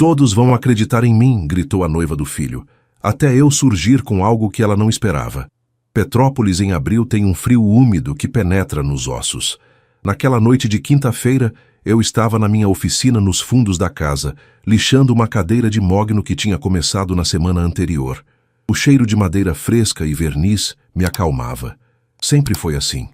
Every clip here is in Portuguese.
Todos vão acreditar em mim, gritou a noiva do filho, até eu surgir com algo que ela não esperava. Petrópolis em abril tem um frio úmido que penetra nos ossos. Naquela noite de quinta-feira, eu estava na minha oficina nos fundos da casa, lixando uma cadeira de mogno que tinha começado na semana anterior. O cheiro de madeira fresca e verniz me acalmava. Sempre foi assim.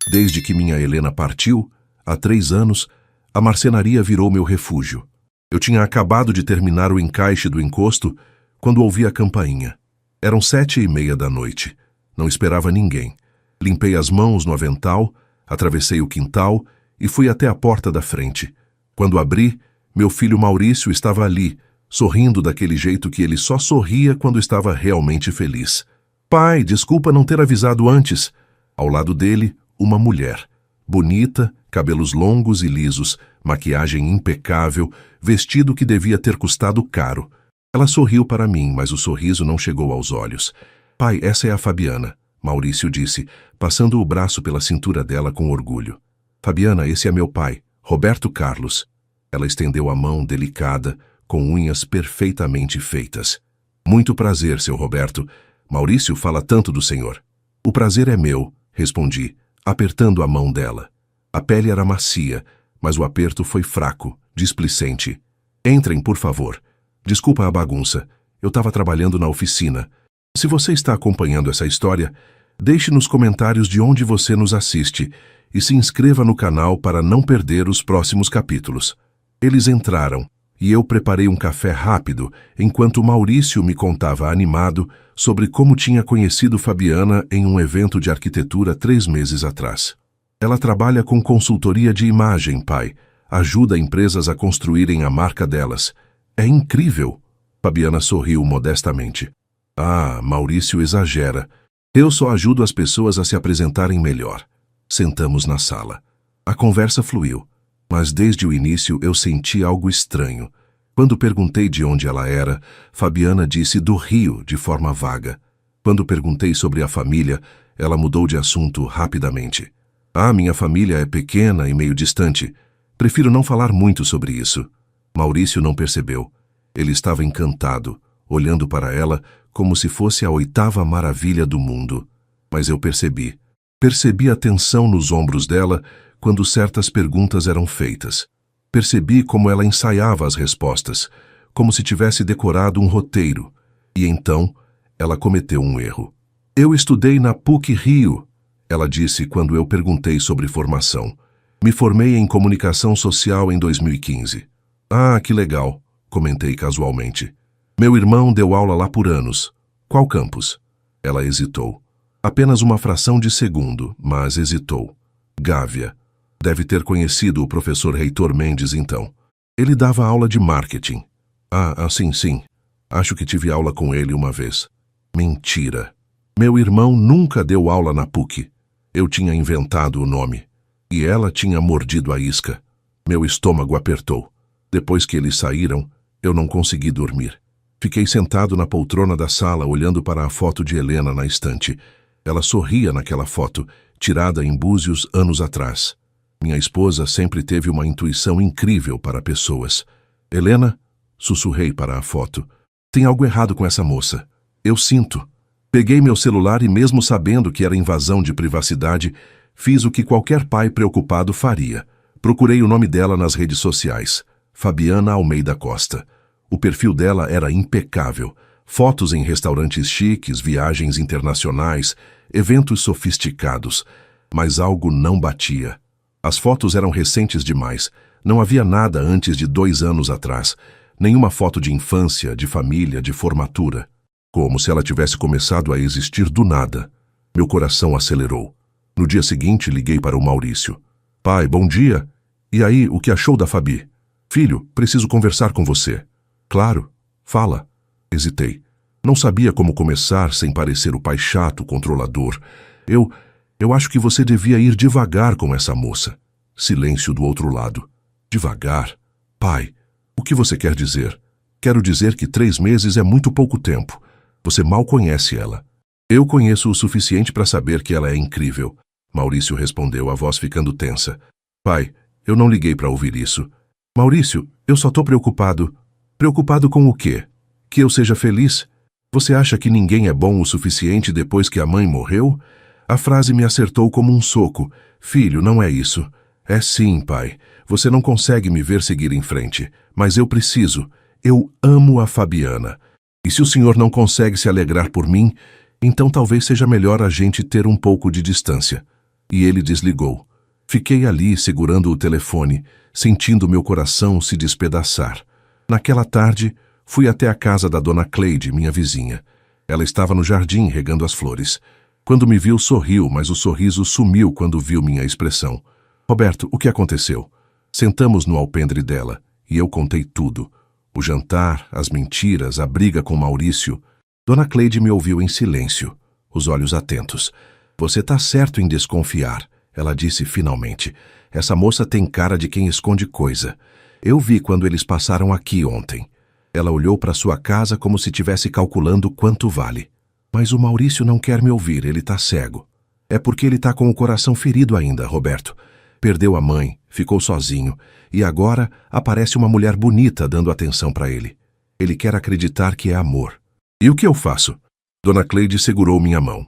Desde que minha Helena partiu, há 3 anos, a marcenaria virou meu refúgio. Eu tinha acabado de terminar o encaixe do encosto quando ouvi a campainha. Eram 7h30 da noite. Não esperava ninguém. Limpei as mãos no avental, atravessei o quintal e fui até a porta da frente. Quando abri, meu filho Maurício estava ali, sorrindo daquele jeito que ele só sorria quando estava realmente feliz. Pai, desculpa não ter avisado antes. Ao lado dele, uma mulher. Bonita, cabelos longos e lisos, maquiagem impecável, vestido que devia ter custado caro. Ela sorriu para mim, mas o sorriso não chegou aos olhos. Pai, essa é a Fabiana, Maurício disse, passando o braço pela cintura dela com orgulho. Fabiana, esse é meu pai, Roberto Carlos. Ela estendeu a mão delicada, com unhas perfeitamente feitas. Muito prazer, seu Roberto. Maurício fala tanto do senhor. O prazer é meu, respondi, apertando a mão dela. A pele era macia, mas o aperto foi fraco, displicente. Entrem, por favor. Desculpa a bagunça. Eu estava trabalhando na oficina. Se você está acompanhando essa história, deixe nos comentários de onde você nos assiste e se inscreva no canal para não perder os próximos capítulos. Eles entraram e eu preparei um café rápido enquanto Maurício me contava animado sobre como tinha conhecido Fabiana em um evento de arquitetura 3 meses atrás. Ela trabalha com consultoria de imagem, pai. Ajuda empresas a construírem a marca delas. É incrível. Fabiana sorriu modestamente. Ah, Maurício exagera. Eu só ajudo as pessoas a se apresentarem melhor. Sentamos na sala. A conversa fluiu, mas desde o início eu senti algo estranho. Quando perguntei de onde ela era, Fabiana disse do Rio de forma vaga. Quando perguntei sobre a família, ela mudou de assunto rapidamente. Ah, minha família é pequena e meio distante. Prefiro não falar muito sobre isso. Maurício não percebeu. Ele estava encantado, olhando para ela como se fosse a 8ª maravilha do mundo. Mas eu percebi. Percebi a tensão nos ombros dela quando certas perguntas eram feitas. Percebi como ela ensaiava as respostas, como se tivesse decorado um roteiro. E então, ela cometeu um erro. Eu estudei na PUC-Rio, ela disse quando eu perguntei sobre formação. Me formei em comunicação social em 2015. Ah, que legal, comentei casualmente. Meu irmão deu aula lá por anos. Qual campus? Ela hesitou. Apenas uma fração de segundo, mas hesitou. Gávea. Deve ter conhecido o professor Heitor Mendes, então. Ele dava aula de marketing. Ah, sim. Acho que tive aula com ele uma vez. Mentira. Meu irmão nunca deu aula na PUC. Eu tinha inventado o nome. E ela tinha mordido a isca. Meu estômago apertou. Depois que eles saíram, eu não consegui dormir. Fiquei sentado na poltrona da sala, olhando para a foto de Helena na estante. Ela sorria naquela foto, tirada em Búzios anos atrás. Minha esposa sempre teve uma intuição incrível para pessoas. Helena, sussurrei para a foto. Tem algo errado com essa moça. Eu sinto. Peguei meu celular e, mesmo sabendo que era invasão de privacidade, fiz o que qualquer pai preocupado faria. Procurei o nome dela nas redes sociais. Fabiana Almeida Costa. O perfil dela era impecável. Fotos em restaurantes chiques, viagens internacionais, eventos sofisticados. Mas algo não batia. As fotos eram recentes demais. Não havia nada antes de 2 anos atrás. Nenhuma foto de infância, de família, de formatura. Como se ela tivesse começado a existir do nada. Meu coração acelerou. No dia seguinte, liguei para o Maurício. Pai, bom dia. E aí, o que achou da Fabi? Filho, preciso conversar com você. Claro, fala. Hesitei. Não sabia como começar sem parecer o pai chato, controlador. Eu acho que você devia ir devagar com essa moça. Silêncio do outro lado. Devagar? Pai, o que você quer dizer? Quero dizer que 3 meses é muito pouco tempo. Você mal conhece ela. Eu conheço o suficiente para saber que ela é incrível. Maurício respondeu, a voz ficando tensa. Pai, eu não liguei para ouvir isso. Maurício, eu só tô preocupado. Preocupado com o quê? Que eu seja feliz? Você acha que ninguém é bom o suficiente depois que a mãe morreu? A frase me acertou como um soco. Filho, não é isso. É sim, pai. Você não consegue me ver seguir em frente, mas eu preciso. Eu amo a Fabiana. E se o senhor não consegue se alegrar por mim, então talvez seja melhor a gente ter um pouco de distância. E ele desligou. Fiquei ali segurando o telefone, sentindo meu coração se despedaçar. Naquela tarde, fui até a casa da dona Cleide, minha vizinha. Ela estava no jardim regando as flores. Quando me viu, sorriu, mas o sorriso sumiu quando viu minha expressão. Roberto, o que aconteceu? Sentamos no alpendre dela e eu contei tudo. O jantar, as mentiras, a briga com Maurício. Dona Cleide me ouviu em silêncio, os olhos atentos. Você tá certo em desconfiar, ela disse finalmente. Essa moça tem cara de quem esconde coisa. Eu vi quando eles passaram aqui ontem. Ela olhou para sua casa como se estivesse calculando quanto vale. Mas o Maurício não quer me ouvir, ele tá cego. É porque ele tá com o coração ferido ainda, Roberto. Perdeu a mãe, ficou sozinho, e agora aparece uma mulher bonita dando atenção para ele. Ele quer acreditar que é amor. E o que eu faço? Dona Cleide segurou minha mão.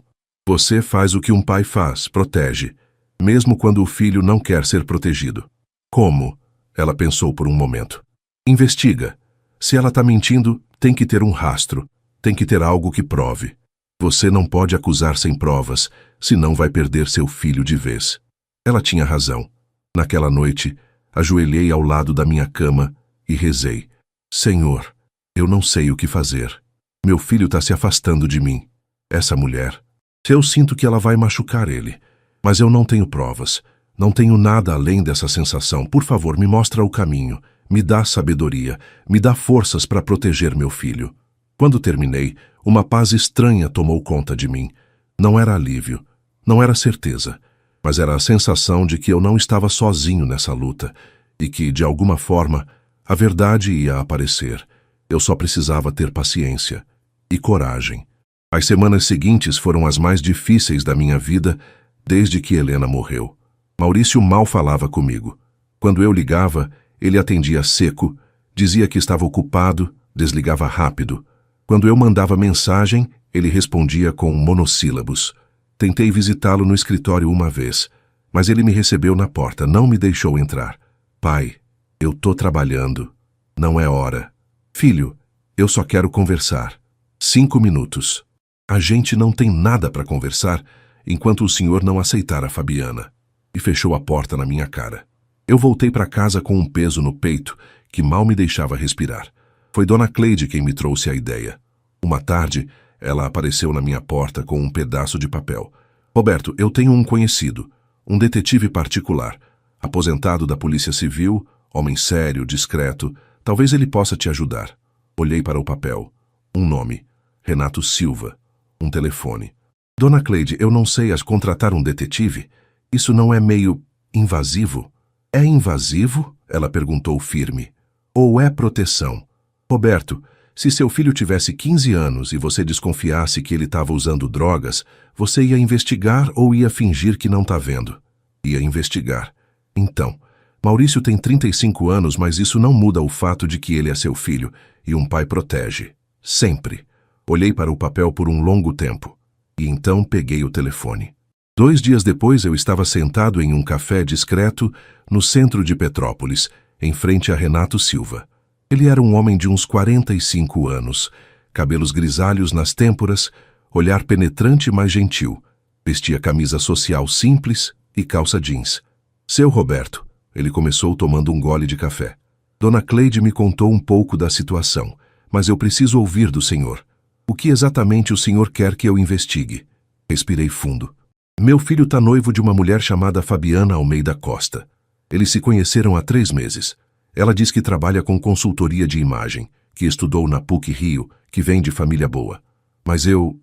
Você faz o que um pai faz, protege, mesmo quando o filho não quer ser protegido. Como? Ela pensou por um momento. Investiga. Se ela tá mentindo, tem que ter um rastro, tem que ter algo que prove. Você não pode acusar sem provas, senão vai perder seu filho de vez. Ela tinha razão. Naquela noite, ajoelhei ao lado da minha cama e rezei. Senhor, eu não sei o que fazer. Meu filho está se afastando de mim. Essa mulher. Eu sinto que ela vai machucar ele. Mas eu não tenho provas. Não tenho nada além dessa sensação. Por favor, me mostra o caminho. Me dá sabedoria. Me dá forças para proteger meu filho. Quando terminei, uma paz estranha tomou conta de mim. Não era alívio. Não era certeza. Mas era a sensação de que eu não estava sozinho nessa luta e que, de alguma forma, a verdade ia aparecer. Eu só precisava ter paciência e coragem. As semanas seguintes foram as mais difíceis da minha vida desde que Helena morreu. Maurício mal falava comigo. Quando eu ligava, ele atendia seco, dizia que estava ocupado, desligava rápido. Quando eu mandava mensagem, ele respondia com monossílabos. Tentei visitá-lo no escritório uma vez, mas ele me recebeu na porta, não me deixou entrar. Pai, eu tô trabalhando. Não é hora. Filho, eu só quero conversar. 5 minutos. A gente não tem nada para conversar enquanto o senhor não aceitar a Fabiana. E fechou a porta na minha cara. Eu voltei para casa com um peso no peito que mal me deixava respirar. Foi Dona Cleide quem me trouxe a ideia. Uma tarde, ela apareceu na minha porta com um pedaço de papel. Roberto, eu tenho um conhecido, um detetive particular, aposentado da Polícia Civil, homem sério, discreto. Talvez ele possa te ajudar. Olhei para o papel. Um nome. Renato Silva. Um telefone. Dona Cleide, eu não sei contratar um detetive? Isso não é meio invasivo? É invasivo? Ela perguntou firme. Ou é proteção? Roberto, se seu filho tivesse 15 anos e você desconfiasse que ele estava usando drogas, você ia investigar ou ia fingir que não está vendo? Ia investigar. Então, Maurício tem 35 anos, mas isso não muda o fato de que ele é seu filho e um pai protege. Sempre. Olhei para o papel por um longo tempo. E então peguei o telefone. 2 dias depois eu estava sentado em um café discreto no centro de Petrópolis, em frente a Renato Silva. Ele era um homem de uns 45 anos, cabelos grisalhos nas têmporas, olhar penetrante mas gentil. Vestia camisa social simples e calça jeans. Seu Roberto, ele começou tomando um gole de café. Dona Cleide me contou um pouco da situação, mas eu preciso ouvir do senhor. O que exatamente o senhor quer que eu investigue? Respirei fundo. Meu filho está noivo de uma mulher chamada Fabiana Almeida Costa. Eles se conheceram há 3 meses. Ela diz que trabalha com consultoria de imagem, que estudou na PUC Rio, que vem de família boa. Mas eu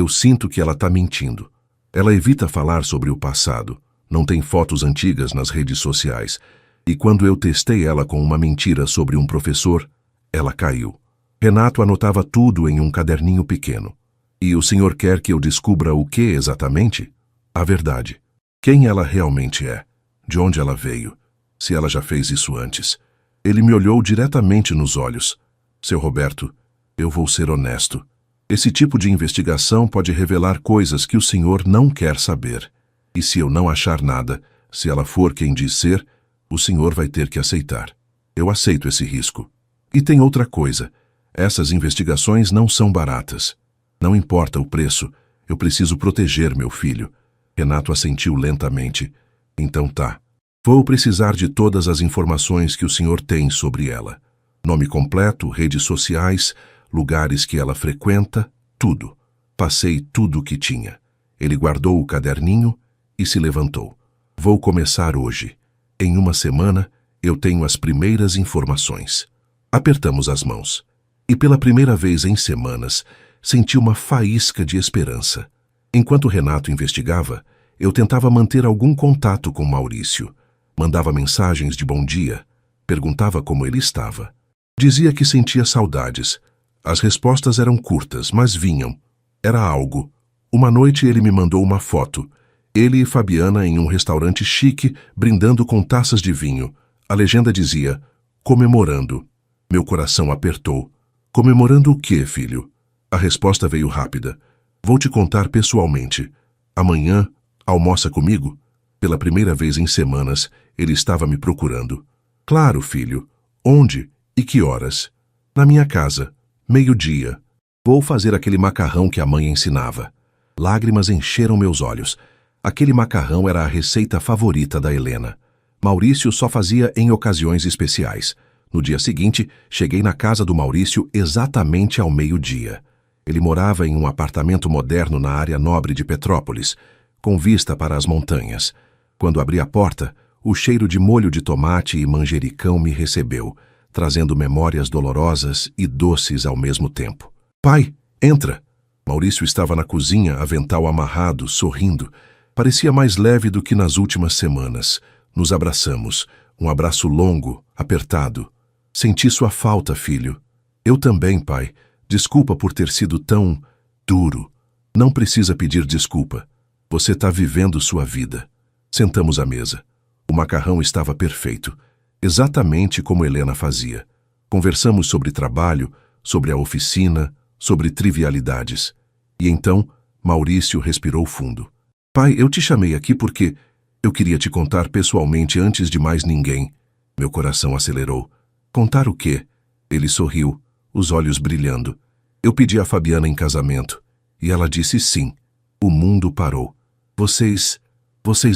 sinto que ela está mentindo. Ela evita falar sobre o passado, não tem fotos antigas nas redes sociais. E quando eu testei ela com uma mentira sobre um professor, ela caiu. Renato anotava tudo em um caderninho pequeno. E o senhor quer que eu descubra o que exatamente? A verdade. Quem ela realmente é? De onde ela veio? Se ela já fez isso antes? Ele me olhou diretamente nos olhos. Seu Roberto, eu vou ser honesto. Esse tipo de investigação pode revelar coisas que o senhor não quer saber. E se eu não achar nada, se ela for quem diz ser, o senhor vai ter que aceitar. Eu aceito esse risco. E tem outra coisa. Essas investigações não são baratas. Não importa o preço, eu preciso proteger meu filho. Renato assentiu lentamente. Então tá. Vou precisar de todas as informações que o senhor tem sobre ela. Nome completo, redes sociais, lugares que ela frequenta, tudo. Passei tudo o que tinha. Ele guardou o caderninho e se levantou. Vou começar hoje. Em uma semana, eu tenho as primeiras informações. Apertamos as mãos. E pela primeira vez em semanas, senti uma faísca de esperança. Enquanto Renato investigava, eu tentava manter algum contato com Maurício. Mandava mensagens de bom dia, perguntava como ele estava. Dizia que sentia saudades. As respostas eram curtas, mas vinham. Era algo. Uma noite ele me mandou uma foto. Ele e Fabiana em um restaurante chique, brindando com taças de vinho. A legenda dizia, comemorando. Meu coração apertou. Comemorando o quê, filho? A resposta veio rápida. Vou te contar pessoalmente. Amanhã, almoça comigo? Pela primeira vez em semanas, ele estava me procurando. Claro, filho. Onde e que horas? Na minha casa. 12h. Vou fazer aquele macarrão que a mãe ensinava. Lágrimas encheram meus olhos. Aquele macarrão era a receita favorita da Helena. Maurício só fazia em ocasiões especiais. No dia seguinte, cheguei na casa do Maurício exatamente ao 12h. Ele morava em um apartamento moderno na área nobre de Petrópolis, com vista para as montanhas. Quando abri a porta, o cheiro de molho de tomate e manjericão me recebeu, trazendo memórias dolorosas e doces ao mesmo tempo. Pai, entra! Maurício estava na cozinha, avental amarrado, sorrindo. Parecia mais leve do que nas últimas semanas. Nos abraçamos, um abraço longo, apertado. Senti sua falta, filho. Eu também, pai. Desculpa por ter sido tão duro. Não precisa pedir desculpa. Você está vivendo sua vida. Sentamos à mesa. O macarrão estava perfeito, exatamente como Helena fazia. Conversamos sobre trabalho, sobre a oficina, sobre trivialidades. E então, Maurício respirou fundo. Pai, eu te chamei aqui porque eu queria te contar pessoalmente antes de mais ninguém. Meu coração acelerou. Contar o quê? Ele sorriu, os olhos brilhando. Eu pedi a Fabiana em casamento, e ela disse sim. O mundo parou. Vocês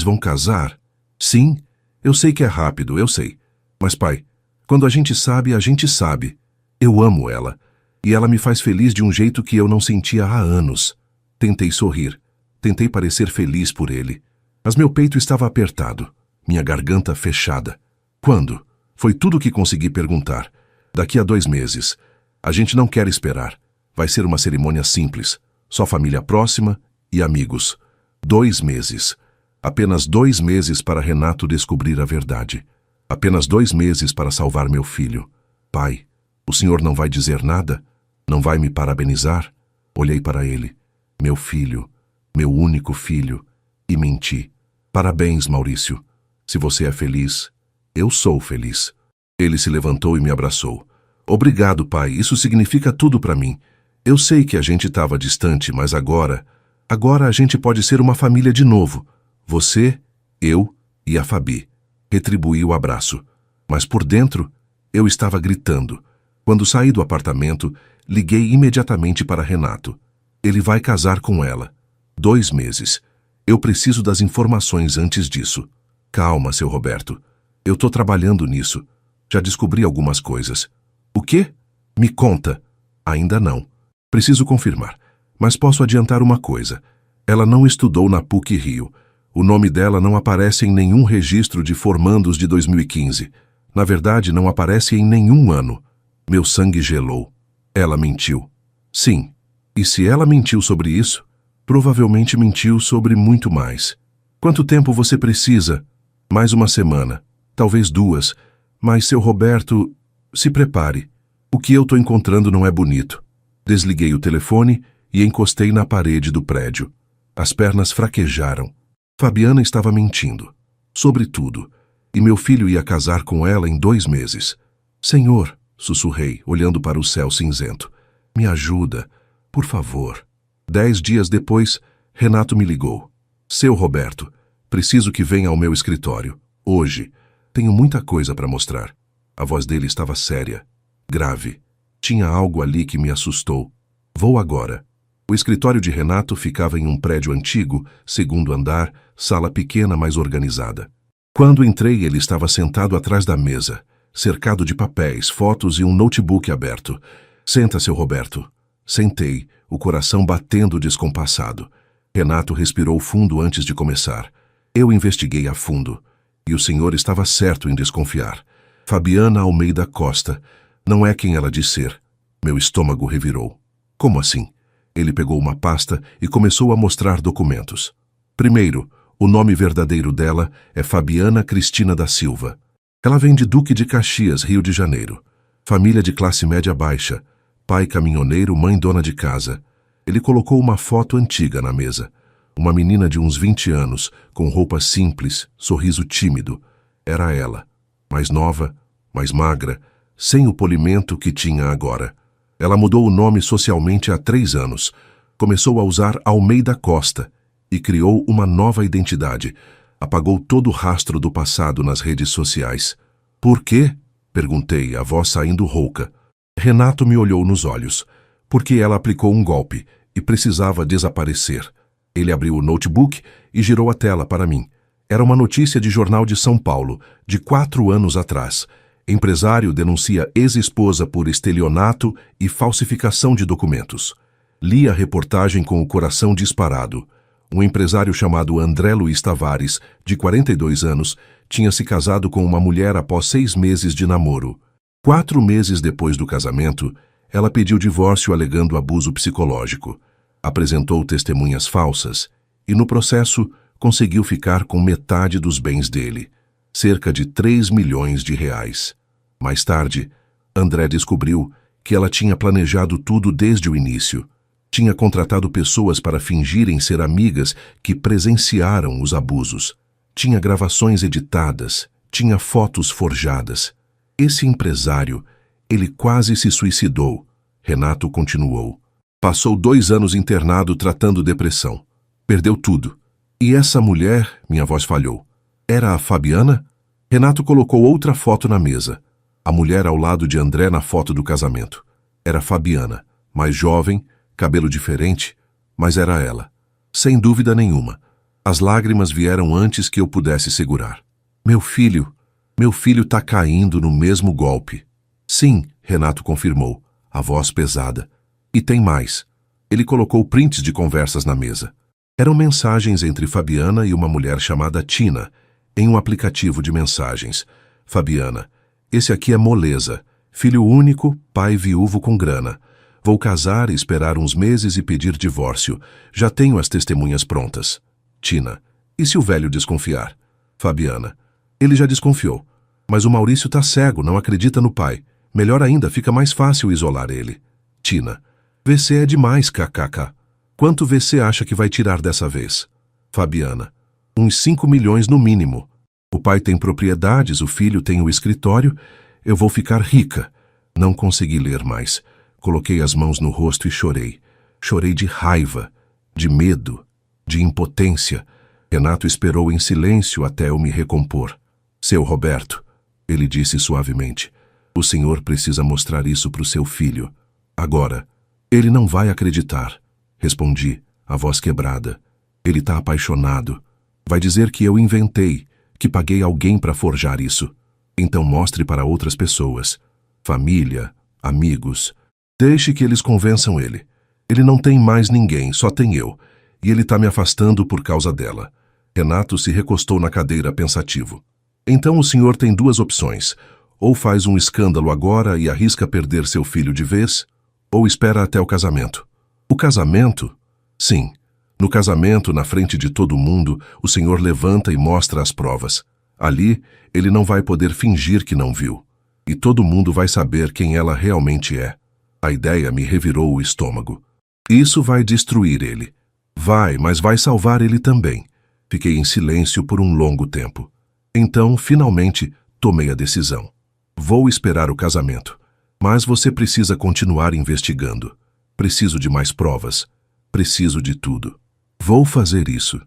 vão casar? Sim, eu sei que é rápido, eu sei. Mas, pai, quando a gente sabe, a gente sabe. Eu amo ela, e ela me faz feliz de um jeito que eu não sentia há anos. Tentei sorrir, tentei parecer feliz por ele. Mas meu peito estava apertado, minha garganta fechada. Quando? Foi tudo o que consegui perguntar. Daqui a 2 meses. A gente não quer esperar. Vai ser uma cerimônia simples. Só família próxima e amigos. 2 meses. Apenas 2 meses para Renato descobrir a verdade. Apenas 2 meses para salvar meu filho. Pai, o senhor não vai dizer nada? Não vai me parabenizar? Olhei para ele. Meu filho, meu único filho. E menti. Parabéns, Maurício. Se você é feliz, eu sou feliz. Ele se levantou e me abraçou. Obrigado, pai. Isso significa tudo para mim. Eu sei que a gente estava distante, mas agora a gente pode ser uma família de novo. Você, eu e a Fabi. Retribuí o abraço. Mas por dentro, eu estava gritando. Quando saí do apartamento, liguei imediatamente para Renato. Ele vai casar com ela. 2 meses. Eu preciso das informações antes disso. Calma, seu Roberto. Eu tô trabalhando nisso. Já descobri algumas coisas. O quê? Me conta. Ainda não. Preciso confirmar. Mas posso adiantar uma coisa. Ela não estudou na PUC-Rio. O nome dela não aparece em nenhum registro de formandos de 2015. Na verdade, não aparece em nenhum ano. Meu sangue gelou. Ela mentiu. Sim. E se ela mentiu sobre isso, provavelmente mentiu sobre muito mais. Quanto tempo você precisa? Mais 1 semana. Talvez 2. Mas, seu Roberto, se prepare. O que eu tô encontrando não é bonito. Desliguei o telefone e encostei na parede do prédio. As pernas fraquejaram. Fabiana estava mentindo. Sobre tudo. E meu filho ia casar com ela em 2 meses. Senhor, sussurrei, olhando para o céu cinzento. Me ajuda, por favor. 10 dias depois, Renato me ligou. Seu Roberto, preciso que venha ao meu escritório. Hoje. Tenho muita coisa para mostrar. A voz dele estava séria, grave. Tinha algo ali que me assustou. Vou agora. O escritório de Renato ficava em um prédio antigo, segundo andar, sala pequena, mas organizada. Quando entrei, ele estava sentado atrás da mesa, cercado de papéis, fotos e um notebook aberto. Senta, seu Roberto. Sentei, o coração batendo descompassado. Renato respirou fundo antes de começar. Eu investiguei a fundo. E o senhor estava certo em desconfiar. Fabiana Almeida Costa não é quem ela diz ser. Meu estômago revirou. Como assim? Ele pegou uma pasta e começou a mostrar documentos. Primeiro, o nome verdadeiro dela é Fabiana Cristina da Silva. Ela vem de Duque de Caxias, Rio de Janeiro. Família de classe média baixa. Pai caminhoneiro, mãe dona de casa. Ele colocou uma foto antiga na mesa. Uma menina de uns 20 anos, com roupa simples, sorriso tímido. Era ela. Mais nova, mais magra, sem o polimento que tinha agora. Ela mudou o nome socialmente há 3 anos. Começou a usar Almeida Costa e criou uma nova identidade. Apagou todo o rastro do passado nas redes sociais. Por quê? Perguntei, a voz saindo rouca. Renato me olhou nos olhos. Porque ela aplicou um golpe e precisava desaparecer. Ele abriu o notebook e girou a tela para mim. Era uma notícia de jornal de São Paulo, de 4 anos atrás. Empresário denuncia ex-esposa por estelionato e falsificação de documentos. Li a reportagem com o coração disparado. Um empresário chamado André Luiz Tavares, de 42 anos, tinha se casado com uma mulher após 6 meses de namoro. 4 meses depois do casamento, ela pediu divórcio alegando abuso psicológico. Apresentou testemunhas falsas e, no processo, conseguiu ficar com metade dos bens dele, cerca de 3 milhões de reais. Mais tarde, André descobriu que ela tinha planejado tudo desde o início. Tinha contratado pessoas para fingirem ser amigas que presenciaram os abusos. Tinha gravações editadas, tinha fotos forjadas. Esse empresário, ele quase se suicidou. Renato continuou. Passou 2 anos internado tratando depressão. Perdeu tudo. E essa mulher, minha voz falhou. Era a Fabiana? Renato colocou outra foto na mesa. A mulher ao lado de André na foto do casamento. Era Fabiana, mais jovem, cabelo diferente, mas era ela. Sem dúvida nenhuma. As lágrimas vieram antes que eu pudesse segurar. Meu filho tá caindo no mesmo golpe. Sim, Renato confirmou, a voz pesada. E tem mais. Ele colocou prints de conversas na mesa. Eram mensagens entre Fabiana e uma mulher chamada Tina, em um aplicativo de mensagens. Fabiana: esse aqui é moleza. Filho único, pai viúvo com grana. Vou casar, esperar uns meses e pedir divórcio. Já tenho as testemunhas prontas. Tina: e se o velho desconfiar? Fabiana: ele já desconfiou. Mas o Maurício tá cego, não acredita no pai. Melhor ainda, fica mais fácil isolar ele. Tina: VC é demais, kkk. Quanto VC acha que vai tirar dessa vez? Fabiana: uns 5 milhões no mínimo. O pai tem propriedades, o filho tem o escritório. Eu vou ficar rica. Não consegui ler mais. Coloquei as mãos no rosto e chorei. Chorei de raiva, de medo, de impotência. Renato esperou em silêncio até eu me recompor. Seu Roberto, ele disse suavemente, o senhor precisa mostrar isso para o seu filho. Agora. Ele não vai acreditar. Respondi, a voz quebrada. Ele tá apaixonado. Vai dizer que eu inventei, que paguei alguém para forjar isso. Então mostre para outras pessoas. Família, amigos. Deixe que eles convençam ele. Ele não tem mais ninguém, só tem eu. E ele tá me afastando por causa dela. Renato se recostou na cadeira pensativo. Então o senhor tem 2 opções. Ou faz um escândalo agora e arrisca perder seu filho de vez, ou espera até o casamento. O casamento? Sim. No casamento, na frente de todo mundo, o senhor levanta e mostra as provas. Ali, ele não vai poder fingir que não viu. E todo mundo vai saber quem ela realmente é. A ideia me revirou o estômago. Isso vai destruir ele. Vai, mas vai salvar ele também. Fiquei em silêncio por um longo tempo. Então, finalmente, tomei a decisão. Vou esperar o casamento. Mas você precisa continuar investigando. Preciso de mais provas. Preciso de tudo. Vou fazer isso.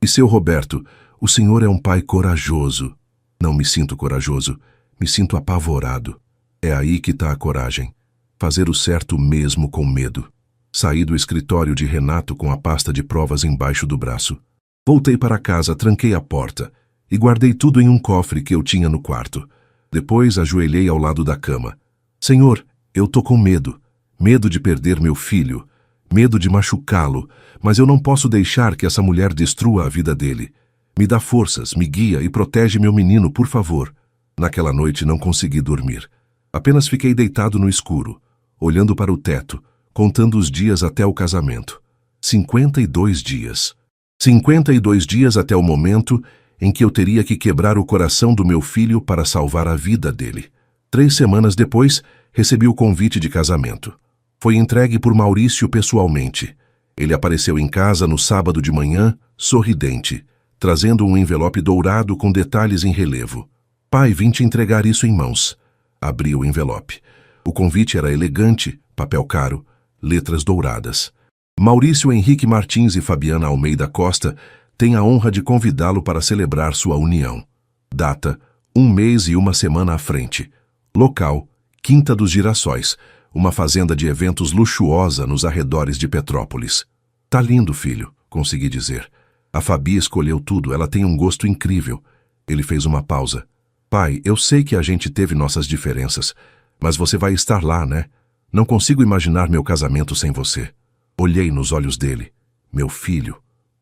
E seu Roberto, o senhor é um pai corajoso. Não me sinto corajoso. Me sinto apavorado. É aí que está a coragem. Fazer o certo mesmo com medo. Saí do escritório de Renato com a pasta de provas embaixo do braço. Voltei para casa, tranquei a porta e guardei tudo em um cofre que eu tinha no quarto. Depois ajoelhei ao lado da cama. Senhor, eu tô com medo. Medo de perder meu filho. Medo de machucá-lo, mas eu não posso deixar que essa mulher destrua a vida dele. Me dá forças, me guia e protege meu menino, por favor. Naquela noite não consegui dormir. Apenas fiquei deitado no escuro, olhando para o teto, contando os dias até o casamento. 52 dias. 52 dias até o momento em que eu teria que quebrar o coração do meu filho para salvar a vida dele. 3 semanas depois, recebi o convite de casamento. Foi entregue por Maurício pessoalmente. Ele apareceu em casa no sábado de manhã, sorridente, trazendo um envelope dourado com detalhes em relevo. Pai, vim te entregar isso em mãos. Abri o envelope. O convite era elegante, papel caro, letras douradas. Maurício Henrique Martins e Fabiana Almeida Costa têm a honra de convidá-lo para celebrar sua união. Data: 1 mês e 1 semana à frente. Local: Quinta dos Girassóis, uma fazenda de eventos luxuosa nos arredores de Petrópolis. Tá lindo, filho, consegui dizer. A Fabi escolheu tudo, ela tem um gosto incrível. Ele fez uma pausa. Pai, eu sei que a gente teve nossas diferenças, mas você vai estar lá, né? Não consigo imaginar meu casamento sem você. Olhei nos olhos dele. Meu filho,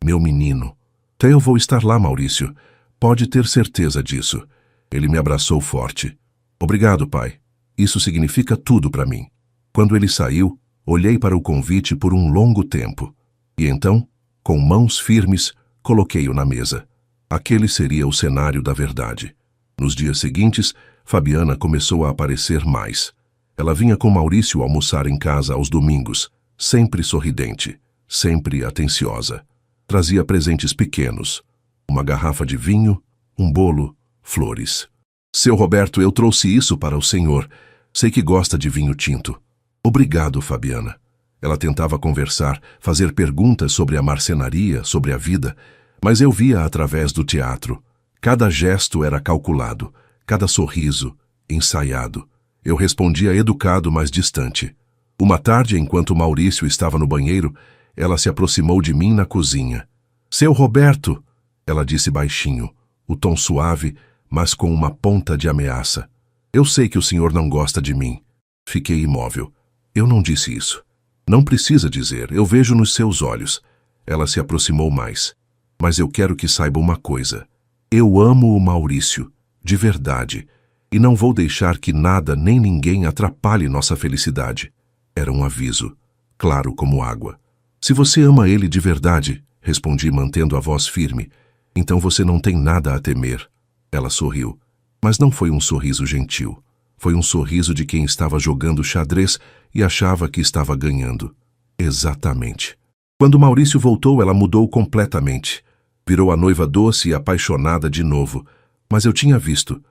meu menino. Até eu vou estar lá, Maurício. Pode ter certeza disso. Ele me abraçou forte. Obrigado, pai. Isso significa tudo para mim. Quando ele saiu, olhei para o convite por um longo tempo. E então, com mãos firmes, coloquei-o na mesa. Aquele seria o cenário da verdade. Nos dias seguintes, Fabiana começou a aparecer mais. Ela vinha com Maurício almoçar em casa aos domingos, sempre sorridente, sempre atenciosa. Trazia presentes pequenos, uma garrafa de vinho, um bolo, flores. Seu Roberto, eu trouxe isso para o senhor. Sei que gosta de vinho tinto. Obrigado, Fabiana. Ela tentava conversar, fazer perguntas sobre a marcenaria, sobre a vida, mas eu via através do teatro. Cada gesto era calculado, cada sorriso, ensaiado. Eu respondia educado, mas distante. Uma tarde, enquanto Maurício estava no banheiro, ela se aproximou de mim na cozinha. Seu Roberto, ela disse baixinho, o tom suave, mas com uma ponta de ameaça. Eu sei que o senhor não gosta de mim. Fiquei imóvel. Eu não disse isso. Não precisa dizer, eu vejo nos seus olhos. Ela se aproximou mais. Mas eu quero que saiba uma coisa. Eu amo o Maurício, de verdade, e não vou deixar que nada nem ninguém atrapalhe nossa felicidade. Era um aviso, claro como água. Se você ama ele de verdade, respondi mantendo a voz firme, então você não tem nada a temer. Ela sorriu, mas não foi um sorriso gentil. Foi um sorriso de quem estava jogando xadrez e achava que estava ganhando. Exatamente. Quando Maurício voltou, ela mudou completamente. Virou a noiva doce e apaixonada de novo. Mas eu tinha visto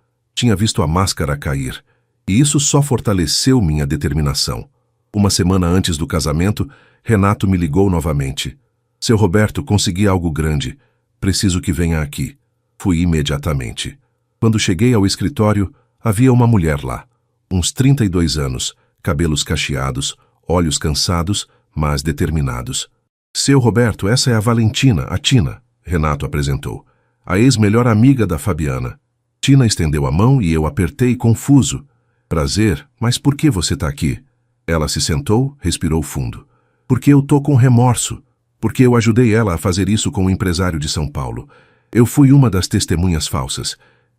a máscara cair. E isso só fortaleceu minha determinação. 1 semana antes do casamento, Renato me ligou novamente. Seu Roberto, consegui algo grande. Preciso que venha aqui. Fui imediatamente. Quando cheguei ao escritório, havia uma mulher lá. Uns 32 anos, cabelos cacheados, olhos cansados, mas determinados. Seu Roberto, essa é a Valentina, a Tina. Renato apresentou. A ex-melhor amiga da Fabiana. Tina estendeu a mão e eu apertei confuso. Prazer, mas por que você está aqui? Ela se sentou, respirou fundo. Porque eu tô com remorso. Porque eu ajudei ela a fazer isso com o empresário de São Paulo. Eu fui uma das testemunhas falsas.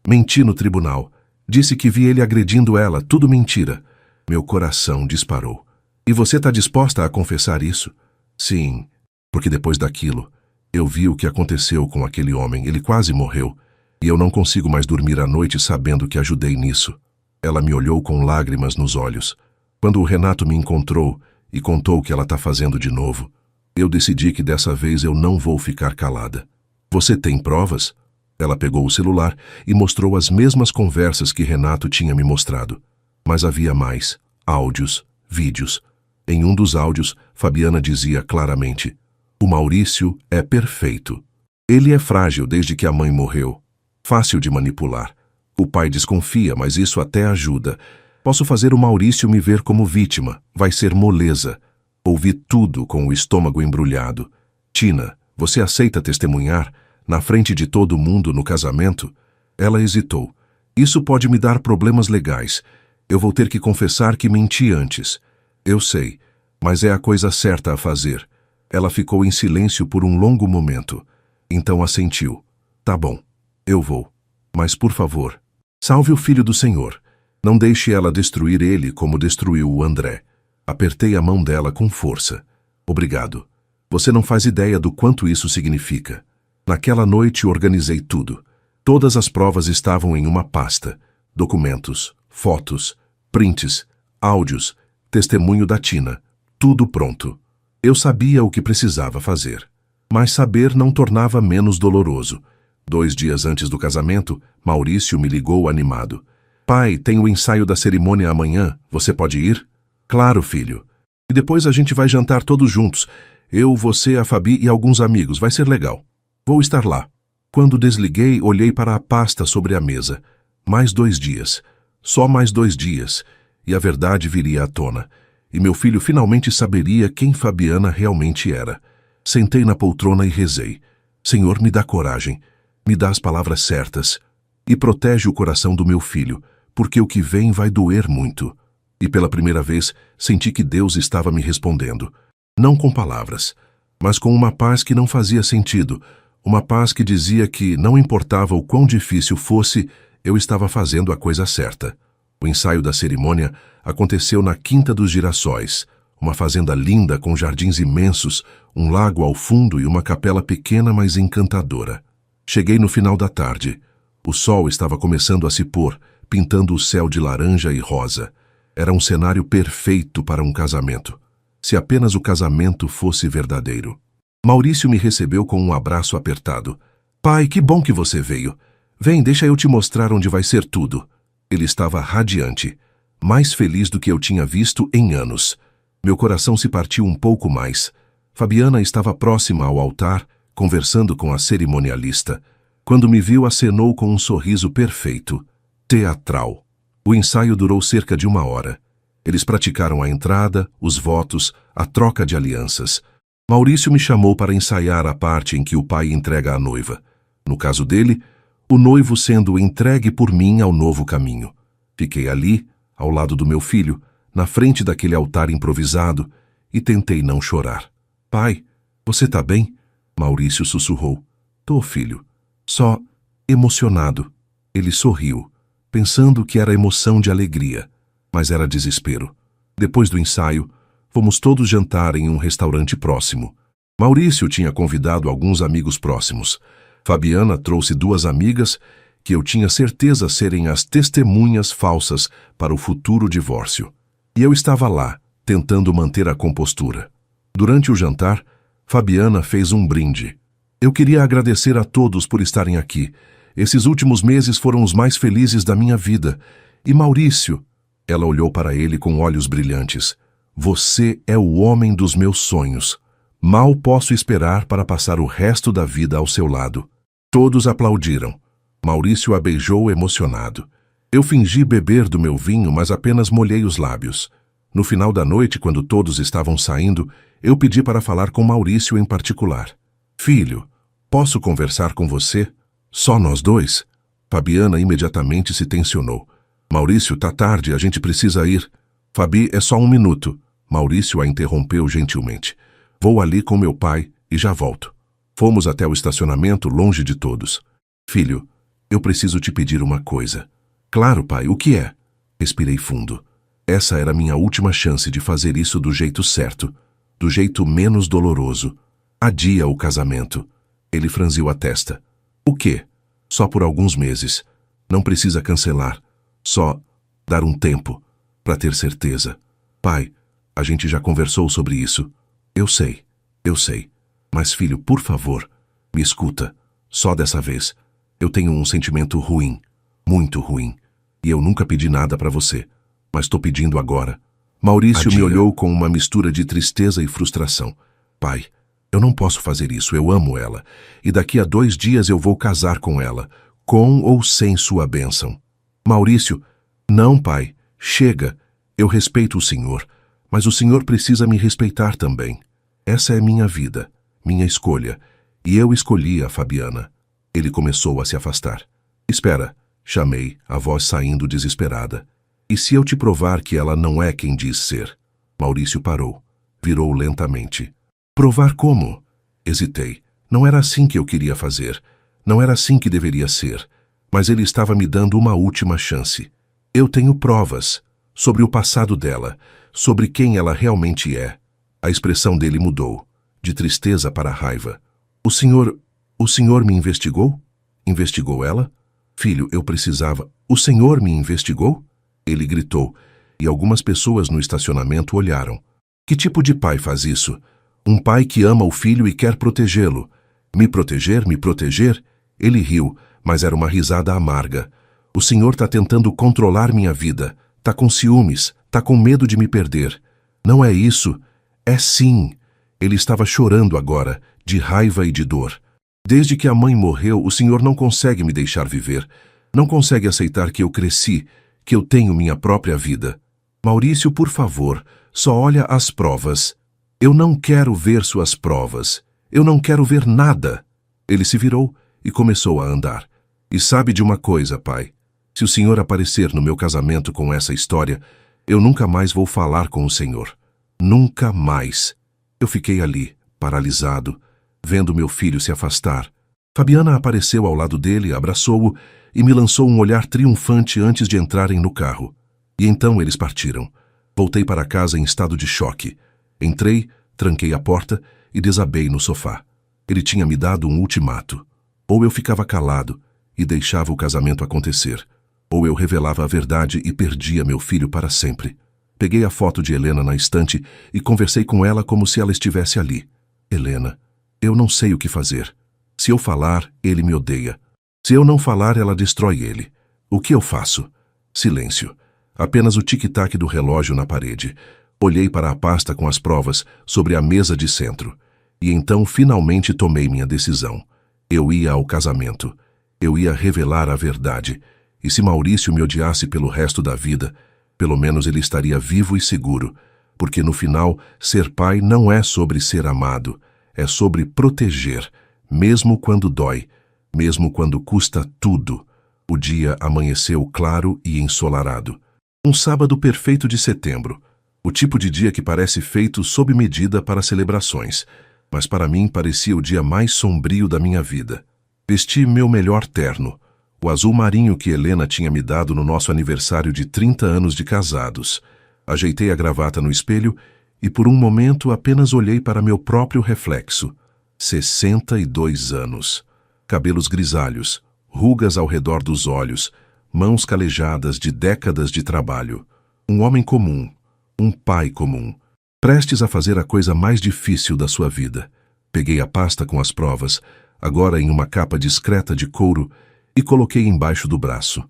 Menti no tribunal. Disse que vi ele agredindo ela, tudo mentira. Meu coração disparou. E você está disposta a confessar isso? Sim, porque depois daquilo, eu vi o que aconteceu com aquele homem, ele quase morreu, e eu não consigo mais dormir à noite sabendo que ajudei nisso. Ela me olhou com lágrimas nos olhos. Quando o Renato me encontrou e contou o que ela está fazendo de novo, eu decidi que dessa vez eu não vou ficar calada. Você tem provas? Ela pegou o celular e mostrou as mesmas conversas que Renato tinha me mostrado. Mas havia mais, áudios, vídeos. Em um dos áudios, Fabiana dizia claramente: "O Maurício é perfeito. Ele é frágil desde que a mãe morreu. Fácil de manipular. O pai desconfia, mas isso até ajuda. Posso fazer o Maurício me ver como vítima. Vai ser moleza." Ouvi tudo com o estômago embrulhado. "Tina, você aceita testemunhar, na frente de todo mundo no casamento?" Ela hesitou. "Isso pode me dar problemas legais. Eu vou ter que confessar que menti antes." "Eu sei, mas é a coisa certa a fazer." Ela ficou em silêncio por um longo momento. Então assentiu. "Tá bom, eu vou. Mas, por favor, salve o filho do Senhor. Não deixe ela destruir ele como destruiu o André." Apertei a mão dela com força. "Obrigado. Você não faz ideia do quanto isso significa." Naquela noite organizei tudo. Todas as provas estavam em uma pasta. Documentos, fotos, prints, áudios, testemunho da Tina. Tudo pronto. Eu sabia o que precisava fazer. Mas saber não tornava menos doloroso. 2 dias antes do casamento, Maurício me ligou animado. "Pai, tem o ensaio da cerimônia amanhã. Você pode ir?" "Claro, filho. E depois a gente vai jantar todos juntos. Eu, você, a Fabi e alguns amigos. Vai ser legal. Vou estar lá." Quando desliguei, olhei para a pasta sobre a mesa. Mais 2 dias. Só mais 2 dias. E a verdade viria à tona. E meu filho finalmente saberia quem Fabiana realmente era. Sentei na poltrona e rezei. "Senhor, me dá coragem. Me dá as palavras certas. E protege o coração do meu filho, porque o que vem vai doer muito." E pela primeira vez, senti que Deus estava me respondendo. Não com palavras, mas com uma paz que não fazia sentido. Uma paz que dizia que, não importava o quão difícil fosse, eu estava fazendo a coisa certa. O ensaio da cerimônia aconteceu na Quinta dos Girassóis, uma fazenda linda com jardins imensos, um lago ao fundo e uma capela pequena, mas encantadora. Cheguei no final da tarde. O sol estava começando a se pôr, pintando o céu de laranja e rosa. Era um cenário perfeito para um casamento. Se apenas o casamento fosse verdadeiro. Maurício me recebeu com um abraço apertado. "Pai, que bom que você veio. Vem, deixa eu te mostrar onde vai ser tudo." Ele estava radiante, mais feliz do que eu tinha visto em anos. Meu coração se partiu um pouco mais. Fabiana estava próxima ao altar, conversando com a cerimonialista. Quando me viu, acenou com um sorriso perfeito. Teatral. O ensaio durou cerca de 1 hora. Eles praticaram a entrada, os votos, a troca de alianças. Maurício me chamou para ensaiar a parte em que o pai entrega a noiva. No caso dele, o noivo sendo entregue por mim ao novo caminho. Fiquei ali, ao lado do meu filho, na frente daquele altar improvisado, e tentei não chorar. "Pai, você tá bem?" Maurício sussurrou. "Tô, filho. Só emocionado." Ele sorriu, pensando que era emoção de alegria, mas era desespero. Depois do ensaio, fomos todos jantar em um restaurante próximo. Maurício tinha convidado alguns amigos próximos. Fabiana trouxe 2 amigas que eu tinha certeza serem as testemunhas falsas para o futuro divórcio. E eu estava lá, tentando manter a compostura. Durante o jantar, Fabiana fez um brinde. "Eu queria agradecer a todos por estarem aqui. Esses últimos meses foram os mais felizes da minha vida. E Maurício..." Ela olhou para ele com olhos brilhantes. "Você é o homem dos meus sonhos. Mal posso esperar para passar o resto da vida ao seu lado." Todos aplaudiram. Maurício a beijou emocionado. Eu fingi beber do meu vinho, mas apenas molhei os lábios. No final da noite, quando todos estavam saindo, eu pedi para falar com Maurício em particular. "Filho, posso conversar com você? Só nós 2? Fabiana imediatamente se tensionou. "Maurício, tá tarde, a gente precisa ir." "Fabi, é só 1 minuto." Maurício a interrompeu gentilmente. "Vou ali com meu pai e já volto." Fomos até o estacionamento, longe de todos. "Filho, eu preciso te pedir uma coisa." "Claro, pai, o que é?" Respirei fundo. Essa era minha última chance de fazer isso do jeito certo, do jeito menos doloroso. "Adia o casamento." Ele franziu a testa. "O quê?" "Só por alguns meses. Não precisa cancelar. Só dar um tempo, para ter certeza." "Pai, a gente já conversou sobre isso." Eu sei. Mas, filho, por favor, me escuta. Só dessa vez. Eu tenho um sentimento ruim, muito ruim. E eu nunca pedi nada para você, mas tô pedindo agora. Maurício me olhou com uma mistura de tristeza e frustração. Pai, eu não posso fazer isso, eu amo ela. E daqui a 2 dias eu vou casar com ela, com ou sem sua bênção. Maurício, não, pai, chega. Eu respeito o senhor, mas o senhor precisa me respeitar também. Essa é minha vida, minha escolha, e eu escolhi a Fabiana. Ele começou a se afastar. Espera, chamei, a voz saindo desesperada. E se eu te provar que ela não é quem diz ser? Maurício parou, virou lentamente. Provar como? Hesitei. Não era assim que eu queria fazer. Não era assim que deveria ser. Mas ele estava me dando uma última chance. Eu tenho provas sobre o passado dela, sobre quem ela realmente é. A expressão dele mudou, de tristeza para raiva. O senhor me investigou? Investigou ela? Filho, eu precisava... O senhor me investigou? Ele gritou, e algumas pessoas no estacionamento olharam. Que tipo de pai faz isso? Um pai que ama o filho e quer protegê-lo. Me proteger, me proteger? Ele riu, mas era uma risada amarga. O senhor está tentando controlar minha vida. Tá com ciúmes, tá com medo de me perder. Não é isso. É sim. Ele estava chorando agora, de raiva e de dor. Desde que a mãe morreu, o senhor não consegue me deixar viver. Não consegue aceitar que eu cresci, que eu tenho minha própria vida. Maurício, por favor, só olha as provas. Eu não quero ver suas provas. Eu não quero ver nada. Ele se virou e começou a andar. E sabe de uma coisa, pai? Se o senhor aparecer no meu casamento com essa história, eu nunca mais vou falar com o senhor. Nunca mais. Eu fiquei ali, paralisado, vendo meu filho se afastar. Fabiana apareceu ao lado dele, abraçou-o e me lançou um olhar triunfante antes de entrarem no carro. E então eles partiram. Voltei para casa em estado de choque. Entrei, tranquei a porta e desabei no sofá. Ele tinha me dado um ultimato. Ou eu ficava calado e deixava o casamento acontecer, ou eu revelava a verdade e perdia meu filho para sempre. Peguei a foto de Helena na estante e conversei com ela como se ela estivesse ali. Helena, eu não sei o que fazer. Se eu falar, ele me odeia. Se eu não falar, ela destrói ele. O que eu faço? Silêncio. Apenas o tic-tac do relógio na parede. Olhei para a pasta com as provas sobre a mesa de centro. E então finalmente tomei minha decisão. Eu ia ao casamento. Eu ia revelar a verdade. E se Maurício me odiasse pelo resto da vida, pelo menos ele estaria vivo e seguro, porque no final, ser pai não é sobre ser amado, é sobre proteger, mesmo quando dói, mesmo quando custa tudo. O dia amanheceu claro e ensolarado. Um sábado perfeito de setembro, o tipo de dia que parece feito sob medida para celebrações, mas para mim parecia o dia mais sombrio da minha vida. Vesti meu melhor terno, o azul marinho que Helena tinha me dado no nosso aniversário de 30 anos de casados. Ajeitei a gravata no espelho e por um momento apenas olhei para meu próprio reflexo. 62 anos. Cabelos grisalhos, rugas ao redor dos olhos, mãos calejadas de décadas de trabalho. Um homem comum, um pai comum, prestes a fazer a coisa mais difícil da sua vida. Peguei a pasta com as provas, agora em uma capa discreta de couro, e coloquei embaixo do braço.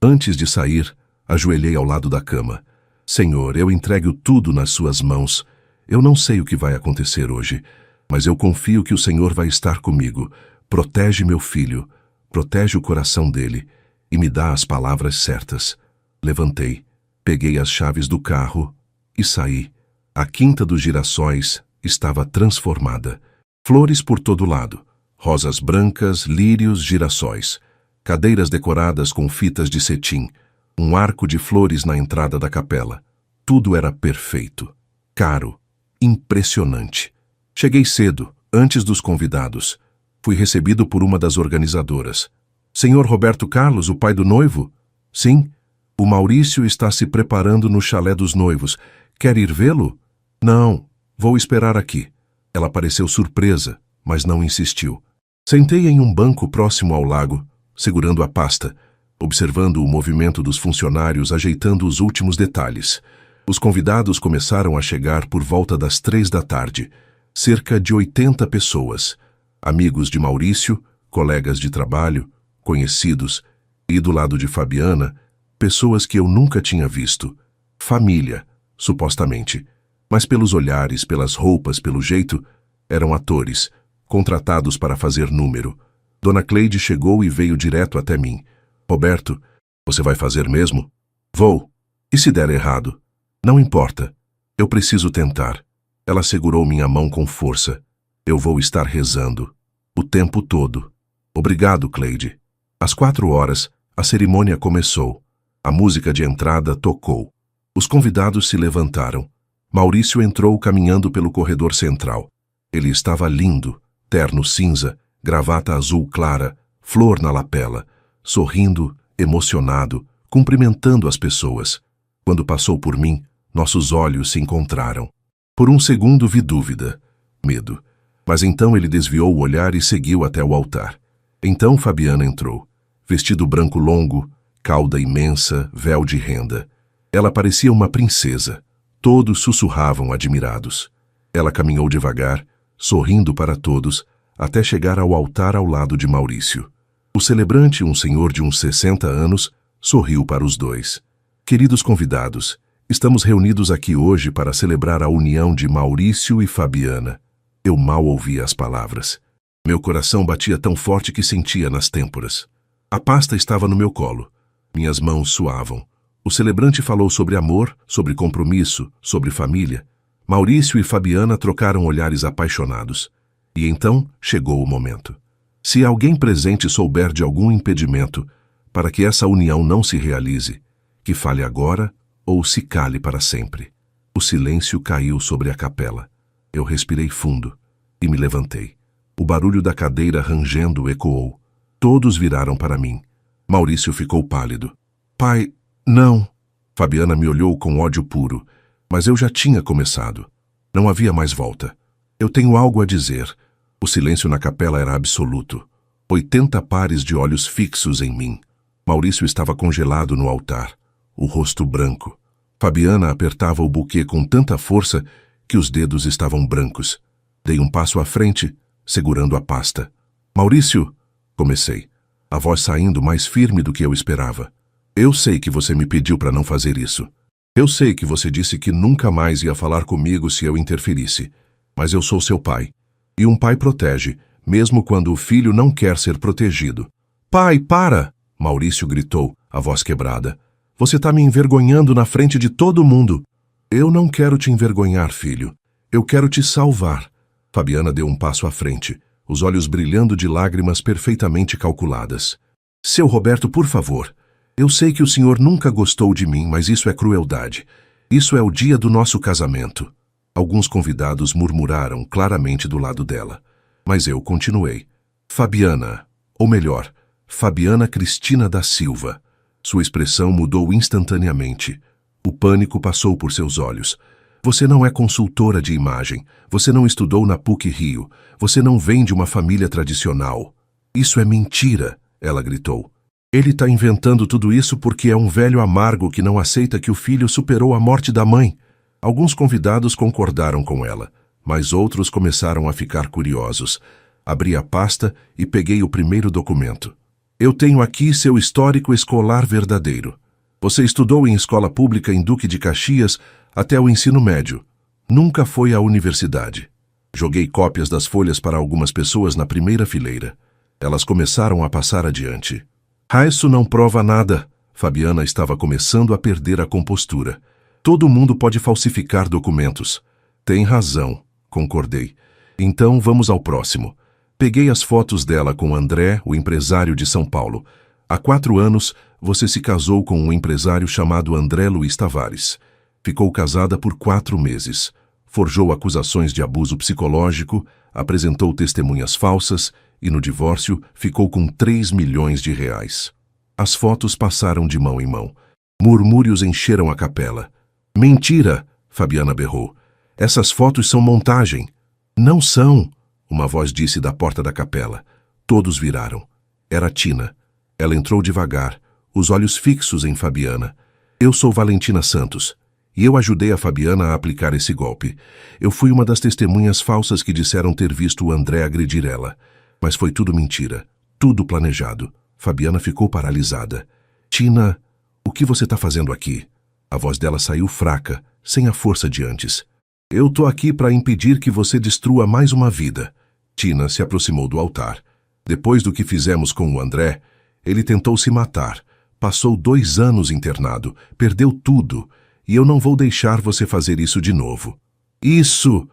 Antes de sair, ajoelhei ao lado da cama. Senhor, eu entrego tudo nas suas mãos. Eu não sei o que vai acontecer hoje, mas eu confio que o Senhor vai estar comigo. Protege meu filho, protege o coração dele e me dá as palavras certas. Levantei, peguei as chaves do carro e saí. A Quinta dos Girassóis estava transformada. Flores por todo lado, rosas brancas, lírios, girassóis. Cadeiras decoradas com fitas de cetim, um arco de flores na entrada da capela. Tudo era perfeito, caro, impressionante. Cheguei cedo, antes dos convidados. Fui recebido por uma das organizadoras. Senhor Roberto Carlos, o pai do noivo? Sim. O Maurício está se preparando no chalé dos noivos. Quer ir vê-lo? Não, vou esperar aqui. Ela pareceu surpresa, mas não insistiu. Sentei em um banco próximo ao lago, segurando a pasta, observando o movimento dos funcionários ajeitando os últimos detalhes. Os convidados começaram a chegar por volta das 3 da tarde. Cerca de 80 pessoas. Amigos de Maurício, colegas de trabalho, conhecidos, e do lado de Fabiana, pessoas que eu nunca tinha visto. Família, supostamente. Mas pelos olhares, pelas roupas, pelo jeito, eram atores, contratados para fazer número. Dona Cleide chegou e veio direto até mim. Roberto, você vai fazer mesmo? Vou. E se der errado? Não importa. Eu preciso tentar. Ela segurou minha mão com força. Eu vou estar rezando. O tempo todo. Obrigado, Cleide. Às 4 horas, a cerimônia começou. A música de entrada tocou. Os convidados se levantaram. Maurício entrou caminhando pelo corredor central. Ele estava lindo, terno cinza, gravata azul clara, flor na lapela, sorrindo, emocionado, cumprimentando as pessoas. Quando passou por mim, nossos olhos se encontraram. Por um segundo vi dúvida, medo. Mas então ele desviou o olhar e seguiu até o altar. Então Fabiana entrou, vestido branco longo, cauda imensa, véu de renda. Ela parecia uma princesa. Todos sussurravam admirados. Ela caminhou devagar, sorrindo para todos, até chegar ao altar ao lado de Maurício. O celebrante, um senhor de uns 60 anos, sorriu para os dois. Queridos convidados, estamos reunidos aqui hoje para celebrar a união de Maurício e Fabiana. Eu mal ouvia as palavras. Meu coração batia tão forte que sentia nas têmporas. A pasta estava no meu colo. Minhas mãos suavam. O celebrante falou sobre amor, sobre compromisso, sobre família. Maurício e Fabiana trocaram olhares apaixonados. E então chegou o momento. Se alguém presente souber de algum impedimento para que essa união não se realize, que fale agora ou se cale para sempre. O silêncio caiu sobre a capela. Eu respirei fundo e me levantei. O barulho da cadeira rangendo ecoou. Todos viraram para mim. Maurício ficou pálido. Pai, não. Fabiana me olhou com ódio puro, mas eu já tinha começado. Não havia mais volta. Eu tenho algo a dizer. O silêncio na capela era absoluto. 80 pares de olhos fixos em mim. Maurício estava congelado no altar, o rosto branco. Fabiana apertava o buquê com tanta força que os dedos estavam brancos. Dei um passo à frente, segurando a pasta. Maurício, comecei, a voz saindo mais firme do que eu esperava. Eu sei que você me pediu para não fazer isso. Eu sei que você disse que nunca mais ia falar comigo se eu interferisse. Mas eu sou seu pai. E um pai protege, mesmo quando o filho não quer ser protegido. Pai, para! Maurício gritou, a voz quebrada. Você está me envergonhando na frente de todo mundo. Eu não quero te envergonhar, filho. Eu quero te salvar. Fabiana deu um passo à frente, os olhos brilhando de lágrimas perfeitamente calculadas. Seu Roberto, por favor. Eu sei que o senhor nunca gostou de mim, mas isso é crueldade. Isso é o dia do nosso casamento. Alguns convidados murmuraram claramente do lado dela. Mas eu continuei. Fabiana, ou melhor, Fabiana Cristina da Silva. Sua expressão mudou instantaneamente. O pânico passou por seus olhos. Você não é consultora de imagem. Você não estudou na PUC-Rio. Você não vem de uma família tradicional. Isso é mentira, ela gritou. Ele está inventando tudo isso porque é um velho amargo que não aceita que o filho superou a morte da mãe. Alguns convidados concordaram com ela, mas outros começaram a ficar curiosos. Abri a pasta e peguei o primeiro documento. Eu tenho aqui seu histórico escolar verdadeiro. Você estudou em escola pública em Duque de Caxias até o ensino médio. Nunca foi à universidade. Joguei cópias das folhas para algumas pessoas na primeira fileira. Elas começaram a passar adiante. Isso não prova nada. Fabiana estava começando a perder a compostura. Todo mundo pode falsificar documentos. Tem razão, concordei. Então vamos ao próximo. Peguei as fotos dela com André, o empresário de São Paulo. Há 4 anos, você se casou com um empresário chamado André Luiz Tavares. Ficou casada por 4 meses. Forjou acusações de abuso psicológico, apresentou testemunhas falsas e, no divórcio, ficou com 3 milhões de reais. As fotos passaram de mão em mão. Murmúrios encheram a capela. Mentira! Fabiana berrou. Essas fotos são montagem. Não são! Uma voz disse da porta da capela. Todos viraram. Era Tina. Ela entrou devagar, os olhos fixos em Fabiana. Eu sou Valentina Santos. E eu ajudei a Fabiana a aplicar esse golpe. Eu fui uma das testemunhas falsas que disseram ter visto o André agredir ela. Mas foi tudo mentira. Tudo planejado. Fabiana ficou paralisada. Tina, o que você está fazendo aqui? A voz dela saiu fraca, sem a força de antes. Eu tô aqui para impedir que você destrua mais uma vida. Tina se aproximou do altar. Depois do que fizemos com o André, ele tentou se matar. Passou 2 anos internado, perdeu tudo, e eu não vou deixar você fazer isso de novo. Isso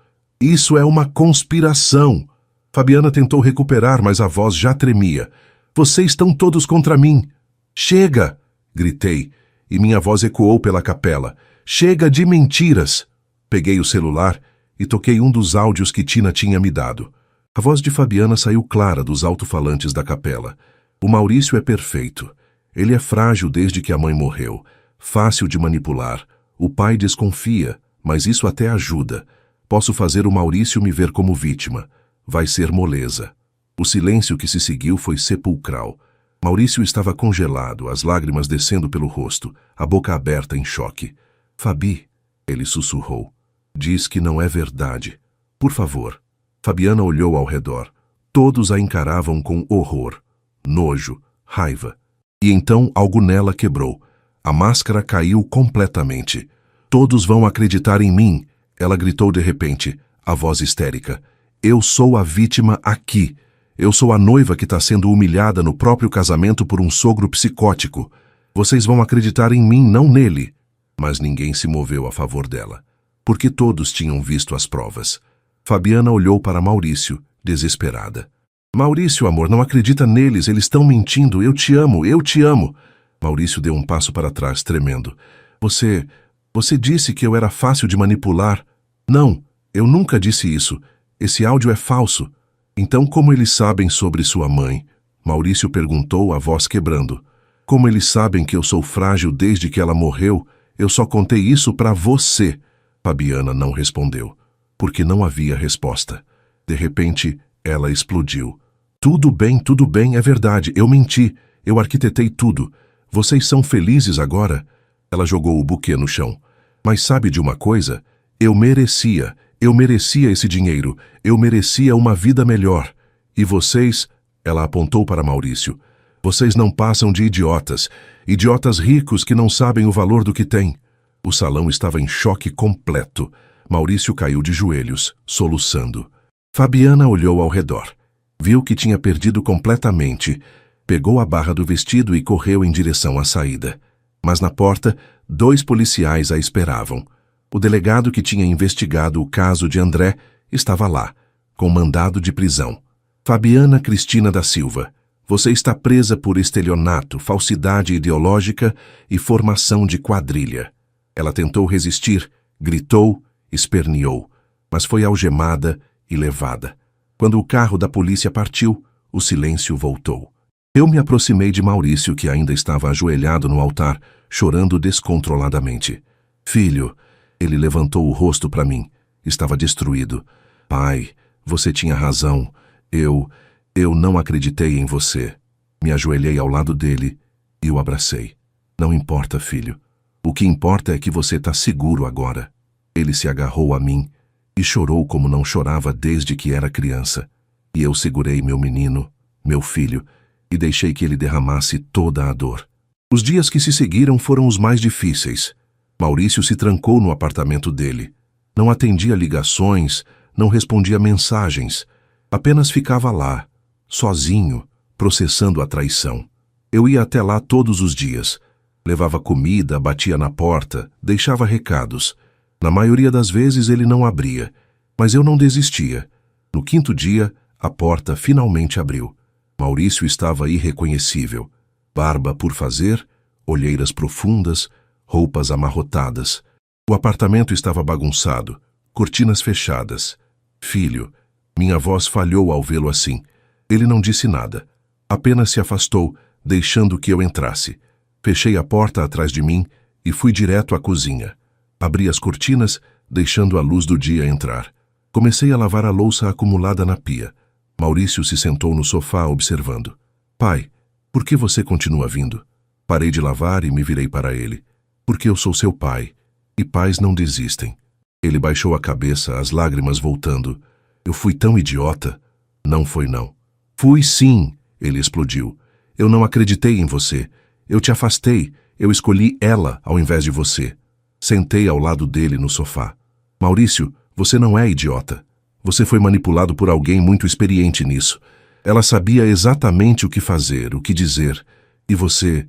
é uma conspiração. Fabiana tentou recuperar, mas a voz já tremia. Vocês estão todos contra mim. Chega! Gritei, e minha voz ecoou pela capela. Chega de mentiras! Peguei o celular e toquei um dos áudios que Tina tinha me dado. A voz de Fabiana saiu clara dos alto-falantes da capela. O Maurício é perfeito. Ele é frágil desde que a mãe morreu. Fácil de manipular. O pai desconfia, mas isso até ajuda. Posso fazer o Maurício me ver como vítima. Vai ser moleza. O silêncio que se seguiu foi sepulcral. Maurício estava congelado, as lágrimas descendo pelo rosto, a boca aberta em choque. Fabi, ele sussurrou. Diz que não é verdade. Por favor. Fabiana olhou ao redor. Todos a encaravam com horror, nojo, raiva. E então algo nela quebrou. A máscara caiu completamente. Todos vão acreditar em mim, ela gritou de repente, a voz histérica. Eu sou a vítima aqui. Eu sou a noiva que está sendo humilhada no próprio casamento por um sogro psicótico. Vocês vão acreditar em mim, não nele. Mas ninguém se moveu a favor dela, porque todos tinham visto as provas. Fabiana olhou para Maurício, desesperada. Maurício, amor, não acredita neles, eles estão mentindo, eu te amo, eu te amo. Maurício deu um passo para trás, tremendo. Você disse que eu era fácil de manipular. Não, eu nunca disse isso. Esse áudio é falso. Então como eles sabem sobre sua mãe? Maurício perguntou, a voz quebrando. Como eles sabem que eu sou frágil desde que ela morreu? Eu só contei isso para você. Fabiana não respondeu, porque não havia resposta. De repente, ela explodiu. Tudo bem, é verdade, eu menti, eu arquitetei tudo. Vocês são felizes agora? Ela jogou o buquê no chão. Mas sabe de uma coisa? Eu merecia esse dinheiro, eu merecia uma vida melhor. E vocês, ela apontou para Maurício, vocês não passam de idiotas ricos que não sabem o valor do que têm. O salão estava em choque completo. Maurício caiu de joelhos, soluçando. Fabiana olhou ao redor. Viu que tinha perdido completamente. Pegou a barra do vestido e correu em direção à saída. Mas na porta, 2 policiais a esperavam. O delegado que tinha investigado o caso de André estava lá, com mandado de prisão. Fabiana Cristina da Silva, você está presa por estelionato, falsidade ideológica e formação de quadrilha. Ela tentou resistir, gritou, esperneou, mas foi algemada e levada. Quando o carro da polícia partiu, o silêncio voltou. Eu me aproximei de Maurício, que ainda estava ajoelhado no altar, chorando descontroladamente. Filho, ele levantou o rosto para mim. Estava destruído. Pai, você tinha razão. Eu não acreditei em você. Me ajoelhei ao lado dele e o abracei. Não importa, filho. O que importa é que você está seguro agora. Ele se agarrou a mim e chorou como não chorava desde que era criança. E eu segurei meu menino, meu filho, e deixei que ele derramasse toda a dor. Os dias que se seguiram foram os mais difíceis. Maurício se trancou no apartamento dele. Não atendia ligações, não respondia mensagens. Apenas ficava lá, sozinho, processando a traição. Eu ia até lá todos os dias. Levava comida, batia na porta, deixava recados. Na maioria das vezes ele não abria, mas eu não desistia. No 5º dia, a porta finalmente abriu. Maurício estava irreconhecível. Barba por fazer, olheiras profundas, roupas amarrotadas. O apartamento estava bagunçado, cortinas fechadas. Filho, minha voz falhou ao vê-lo assim. Ele não disse nada. Apenas se afastou, deixando que eu entrasse. Fechei a porta atrás de mim e fui direto à cozinha. Abri as cortinas, deixando a luz do dia entrar. Comecei a lavar a louça acumulada na pia. Maurício se sentou no sofá observando. Pai, por que você continua vindo? Parei de lavar e me virei para ele. Porque eu sou seu pai, e pais não desistem. Ele baixou a cabeça, as lágrimas voltando. Eu fui tão idiota. Não foi não. Fui sim, ele explodiu. Eu não acreditei em você. Eu te afastei. Eu escolhi ela ao invés de você. Sentei ao lado dele no sofá. Maurício, você não é idiota. Você foi manipulado por alguém muito experiente nisso. Ela sabia exatamente o que fazer, o que dizer. E você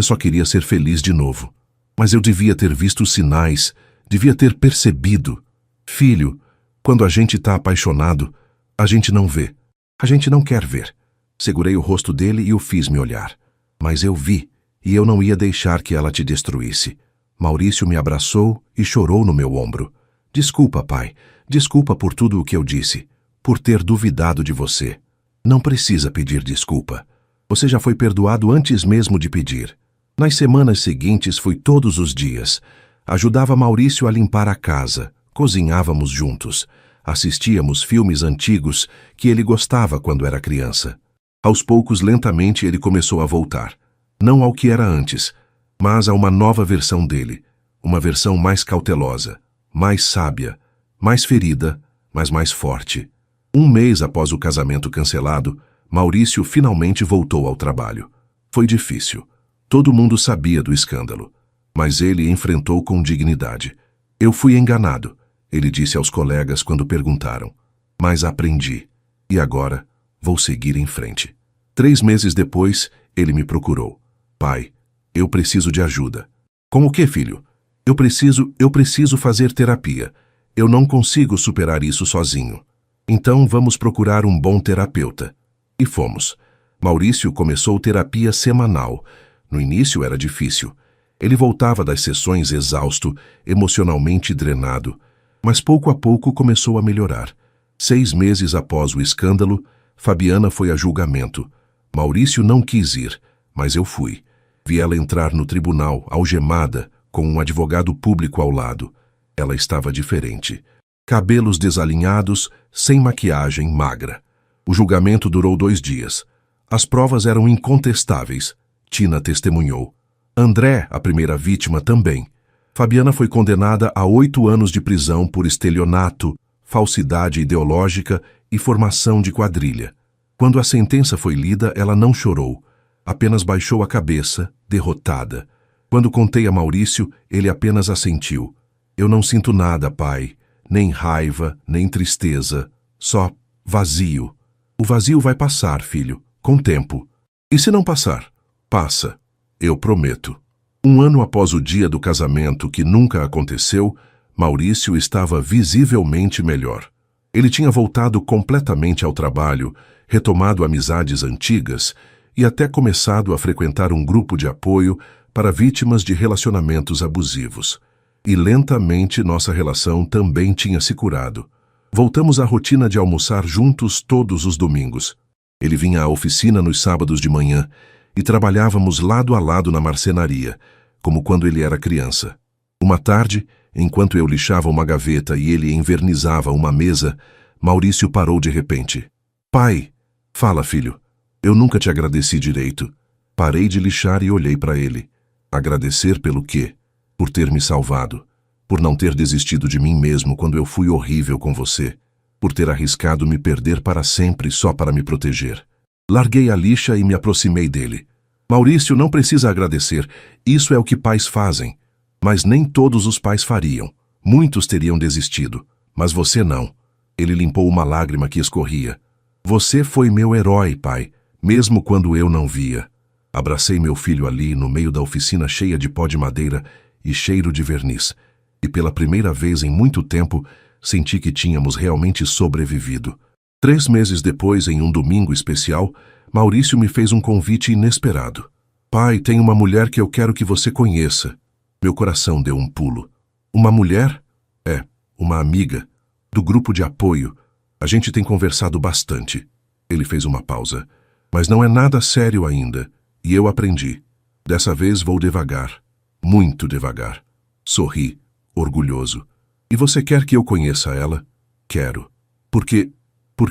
só queria ser feliz de novo. Mas eu devia ter visto os sinais, devia ter percebido. Filho, quando a gente está apaixonado, a gente não vê. A gente não quer ver. Segurei o rosto dele e o fiz me olhar. Mas eu vi, e eu não ia deixar que ela te destruísse. Maurício me abraçou e chorou no meu ombro. Desculpa, pai. Desculpa por tudo o que eu disse, por ter duvidado de você. Não precisa pedir desculpa. Você já foi perdoado antes mesmo de pedir. Nas semanas seguintes fui todos os dias. Ajudava Maurício a limpar a casa, cozinhávamos juntos, assistíamos filmes antigos que ele gostava quando era criança. Aos poucos, lentamente, ele começou a voltar. Não ao que era antes, mas a uma nova versão dele. Uma versão mais cautelosa, mais sábia, mais ferida, mas mais forte. Um mês após o casamento cancelado, Maurício finalmente voltou ao trabalho. Foi difícil. Todo mundo sabia do escândalo, mas ele enfrentou com dignidade. Eu fui enganado, ele disse aos colegas quando perguntaram. Mas aprendi. E agora vou seguir em frente. 3 meses depois, ele me procurou. Pai, eu preciso de ajuda. Com o que, filho? Eu preciso fazer terapia. Eu não consigo superar isso sozinho. Então vamos procurar um bom terapeuta. E fomos. Maurício começou terapia semanal. No início era difícil. Ele voltava das sessões exausto, emocionalmente drenado. Mas pouco a pouco começou a melhorar. 6 meses após o escândalo, Fabiana foi a julgamento. Maurício não quis ir, mas eu fui. Vi ela entrar no tribunal, algemada, com um advogado público ao lado. Ela estava diferente. Cabelos desalinhados, sem maquiagem, magra. O julgamento durou 2 dias. As provas eram incontestáveis. Tina testemunhou. André, a primeira vítima, também. Fabiana foi condenada a 8 anos de prisão por estelionato, falsidade ideológica e formação de quadrilha. Quando a sentença foi lida, ela não chorou. Apenas baixou a cabeça, derrotada. Quando contei a Maurício, ele apenas assentiu. Eu não sinto nada, pai. Nem raiva, nem tristeza. Só vazio. O vazio vai passar, filho, com tempo. E se não passar? Passa. Eu prometo. 1 ano após o dia do casamento, que nunca aconteceu, Maurício estava visivelmente melhor. Ele tinha voltado completamente ao trabalho, retomado amizades antigas e até começado a frequentar um grupo de apoio para vítimas de relacionamentos abusivos. E lentamente nossa relação também tinha se curado. Voltamos à rotina de almoçar juntos todos os domingos. Ele vinha à oficina nos sábados de manhã e trabalhávamos lado a lado na marcenaria, como quando ele era criança. Uma tarde, enquanto eu lixava uma gaveta e ele envernizava uma mesa, Maurício parou de repente. Pai, fala, filho. Eu nunca te agradeci direito. Parei de lixar e olhei para ele. Agradecer pelo quê? Por ter me salvado. Por não ter desistido de mim mesmo quando eu fui horrível com você. Por ter arriscado me perder para sempre só para me proteger. Larguei a lixa e me aproximei dele. Maurício, não precisa agradecer. Isso é o que pais fazem. Mas nem todos os pais fariam. Muitos teriam desistido. Mas você não. Ele limpou uma lágrima que escorria. Você foi meu herói, pai, mesmo quando eu não via. Abracei meu filho ali, no meio da oficina cheia de pó de madeira e cheiro de verniz. E pela primeira vez em muito tempo, senti que tínhamos realmente sobrevivido. 3 meses depois, em um domingo especial, Maurício me fez um convite inesperado. Pai, tem uma mulher que eu quero que você conheça. Meu coração deu um pulo. Uma mulher? É, uma amiga. Do grupo de apoio. A gente tem conversado bastante. Ele fez uma pausa. Mas não é nada sério ainda. E eu aprendi. Dessa vez vou devagar. Muito devagar. Sorri, orgulhoso. E você quer que eu conheça ela? Quero. Porque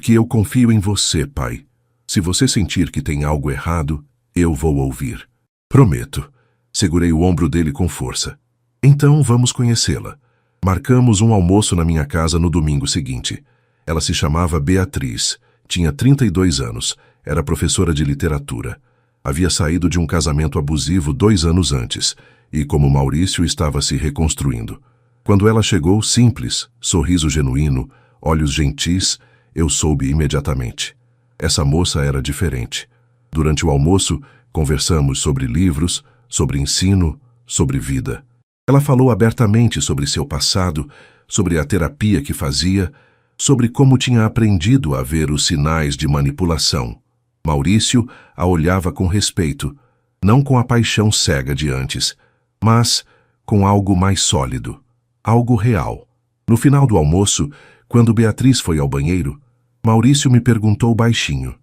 eu confio em você, pai. Se você sentir que tem algo errado, eu vou ouvir. Prometo. Segurei o ombro dele com força. Então vamos conhecê-la. Marcamos um almoço na minha casa no domingo seguinte. Ela se chamava Beatriz. Tinha 32 anos. Era professora de literatura. Havia saído de um casamento abusivo 2 anos antes. e como Maurício estava se reconstruindo. Quando ela chegou, simples, sorriso genuíno, olhos gentis, eu soube imediatamente. Essa moça era diferente. Durante o almoço, conversamos sobre livros, sobre ensino, sobre vida. Ela falou abertamente sobre seu passado, sobre a terapia que fazia, sobre como tinha aprendido a ver os sinais de manipulação. Maurício a olhava com respeito, não com a paixão cega de antes, mas com algo mais sólido, algo real. No final do almoço, quando Beatriz foi ao banheiro, Maurício me perguntou baixinho: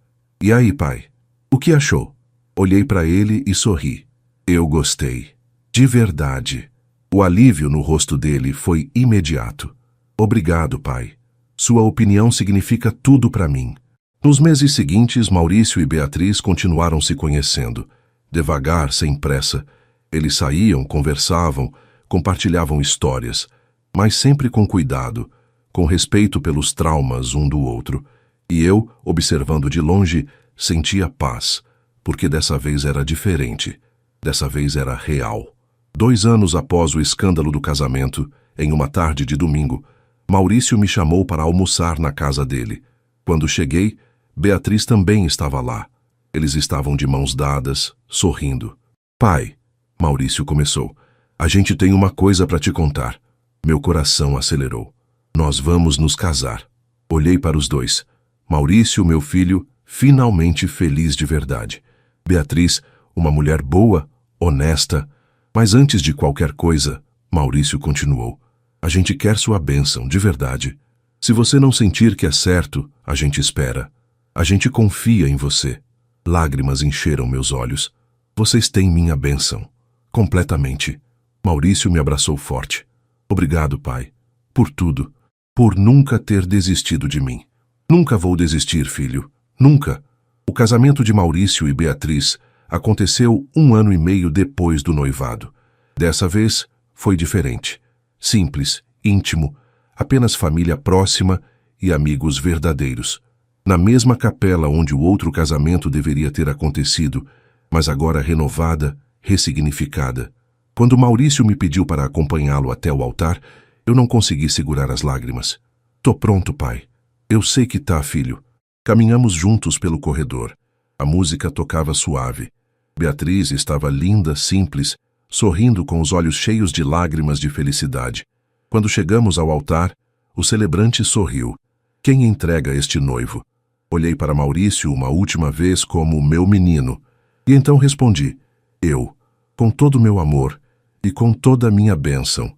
"E aí, pai? O que achou?" Olhei para ele e sorri. Eu gostei. De verdade. O alívio no rosto dele foi imediato. Obrigado, pai. Sua opinião significa tudo para mim. Nos meses seguintes, Maurício e Beatriz continuaram se conhecendo. Devagar, sem pressa. Eles saíam, conversavam, compartilhavam histórias, mas sempre com cuidado, com respeito pelos traumas um do outro. E eu, observando de longe, sentia paz, porque dessa vez era diferente. Dessa vez era real. 2 anos após o escândalo do casamento, em uma tarde de domingo, Maurício me chamou para almoçar na casa dele. Quando cheguei, Beatriz também estava lá. Eles estavam de mãos dadas, sorrindo. "Pai", Maurício começou, "a gente tem uma coisa para te contar." Meu coração acelerou. "Nós vamos nos casar." Olhei para os dois. Maurício, meu filho, finalmente feliz de verdade. Beatriz, uma mulher boa, honesta. Mas antes de qualquer coisa, Maurício continuou: "A gente quer sua bênção, de verdade. Se você não sentir que é certo, a gente espera. A gente confia em você." Lágrimas encheram meus olhos. "Vocês têm minha bênção. Completamente." Maurício me abraçou forte. "Obrigado, pai. Por tudo. Por nunca ter desistido de mim." "Nunca vou desistir, filho. Nunca." O casamento de Maurício e Beatriz aconteceu 1 ano e meio depois do noivado. Dessa vez, foi diferente. Simples, íntimo, apenas família próxima e amigos verdadeiros. Na mesma capela onde o outro casamento deveria ter acontecido, mas agora renovada, ressignificada. Quando Maurício me pediu para acompanhá-lo até o altar, eu não consegui segurar as lágrimas. "Tô pronto, pai." "Eu sei que tá, filho." Caminhamos juntos pelo corredor. A música tocava suave. Beatriz estava linda, simples, sorrindo com os olhos cheios de lágrimas de felicidade. Quando chegamos ao altar, o celebrante sorriu. "Quem entrega este noivo?" Olhei para Maurício uma última vez como meu menino, e então respondi: "Eu, com todo o meu amor e com toda a minha bênção."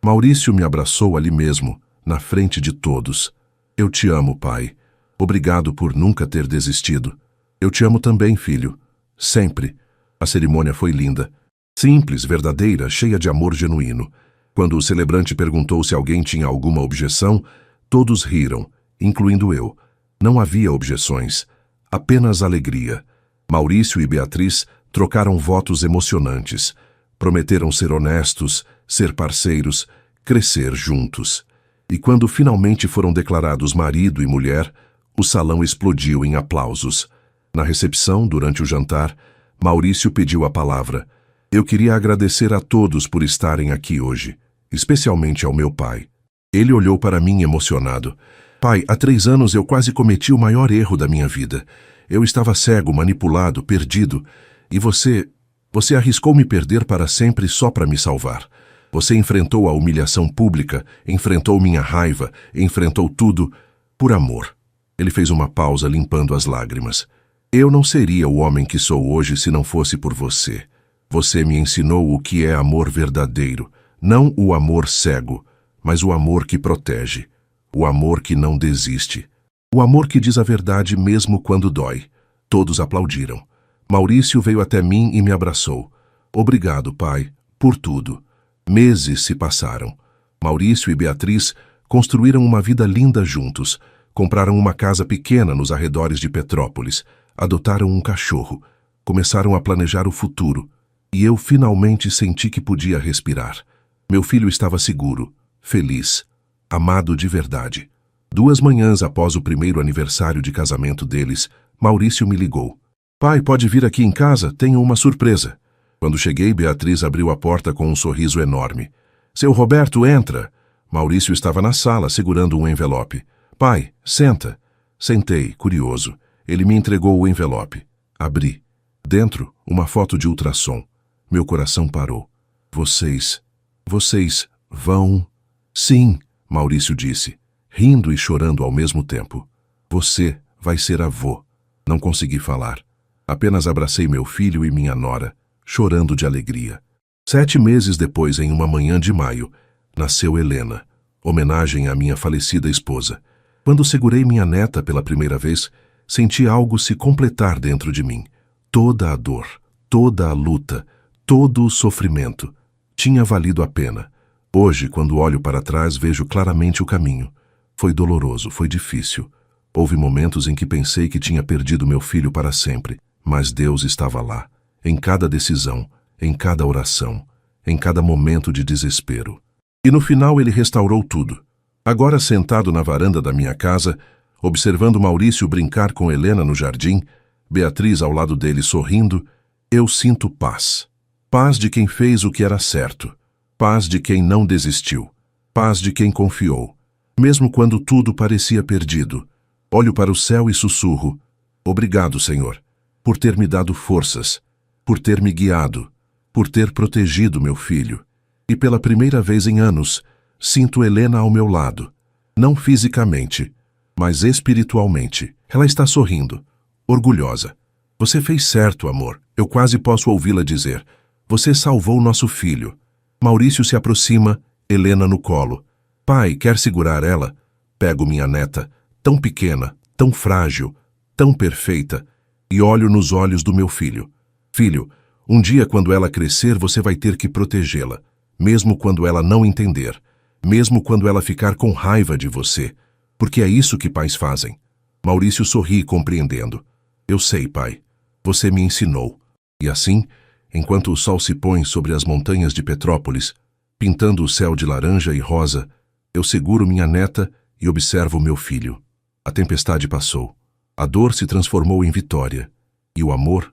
Maurício me abraçou ali mesmo, na frente de todos. "Eu te amo, pai. Obrigado por nunca ter desistido." "Eu te amo também, filho. Sempre." A cerimônia foi linda. Simples, verdadeira, cheia de amor genuíno. Quando o celebrante perguntou se alguém tinha alguma objeção, todos riram, incluindo eu. Não havia objeções, apenas alegria. Maurício e Beatriz trocaram votos emocionantes. Prometeram ser honestos, ser parceiros, crescer juntos. E quando finalmente foram declarados marido e mulher, o salão explodiu em aplausos. Na recepção, durante o jantar, Maurício pediu a palavra. "Eu queria agradecer a todos por estarem aqui hoje, especialmente ao meu pai." Ele olhou para mim emocionado. "Pai, há 3 anos eu quase cometi o maior erro da minha vida. Eu estava cego, manipulado, perdido. E você arriscou me perder para sempre só para me salvar. Você enfrentou a humilhação pública, enfrentou minha raiva, enfrentou tudo por amor." Ele fez uma pausa, limpando as lágrimas. "Eu não seria o homem que sou hoje se não fosse por você. Você me ensinou o que é amor verdadeiro, não o amor cego, mas o amor que protege, o amor que não desiste, o amor que diz a verdade mesmo quando dói." Todos aplaudiram. Maurício veio até mim e me abraçou. "Obrigado, pai, por tudo." Meses se passaram. Maurício e Beatriz construíram uma vida linda juntos. Compraram uma casa pequena nos arredores de Petrópolis. Adotaram um cachorro. Começaram a planejar o futuro. E eu finalmente senti que podia respirar. Meu filho estava seguro, feliz, amado de verdade. 2 manhãs após o primeiro aniversário de casamento deles, Maurício me ligou. "Pai, pode vir aqui em casa? Tenho uma surpresa." Quando cheguei, Beatriz abriu a porta com um sorriso enorme. Seu Roberto, entra! Maurício estava na sala, segurando um envelope. Pai, senta. Sentei, curioso. Ele me entregou o envelope. Abri. Dentro, uma foto de ultrassom. Meu coração parou. Vocês vão... Sim, Maurício disse, rindo e chorando ao mesmo tempo. Você vai ser avô. Não consegui falar. Apenas abracei meu filho e minha nora, chorando de alegria. 7 meses depois, em uma manhã de maio, nasceu Helena, homenagem à minha falecida esposa. Quando segurei minha neta pela primeira vez, senti algo se completar dentro de mim. Toda a dor, toda a luta, todo o sofrimento tinha valido a pena. Hoje, quando olho para trás, vejo claramente o caminho. Foi doloroso, foi difícil. Houve momentos em que pensei que tinha perdido meu filho para sempre, mas Deus estava lá, em cada decisão, em cada oração, em cada momento de desespero. E no final ele restaurou tudo. Agora, sentado na varanda da minha casa, observando Maurício brincar com Helena no jardim, Beatriz ao lado dele sorrindo, eu sinto paz. Paz de quem fez o que era certo. Paz de quem não desistiu. Paz de quem confiou. Mesmo quando tudo parecia perdido. Olho para o céu e sussurro: obrigado, Senhor, por ter me dado forças, por ter me guiado, por ter protegido meu filho. E pela primeira vez em anos, sinto Helena ao meu lado. Não fisicamente, mas espiritualmente. Ela está sorrindo, orgulhosa. Você fez certo, amor. Eu quase posso ouvi-la dizer. Você salvou nosso filho. Maurício se aproxima, Helena no colo. Pai, quer segurar ela? Pego minha neta, tão pequena, tão frágil, tão perfeita, e olho nos olhos do meu filho. Filho, um dia quando ela crescer, você vai ter que protegê-la, mesmo quando ela não entender, mesmo quando ela ficar com raiva de você, porque é isso que pais fazem. Maurício sorri, compreendendo. Eu sei, pai. Você me ensinou. E assim, enquanto o sol se põe sobre as montanhas de Petrópolis, pintando o céu de laranja e rosa, eu seguro minha neta e observo meu filho. A tempestade passou. A dor se transformou em vitória. E o amor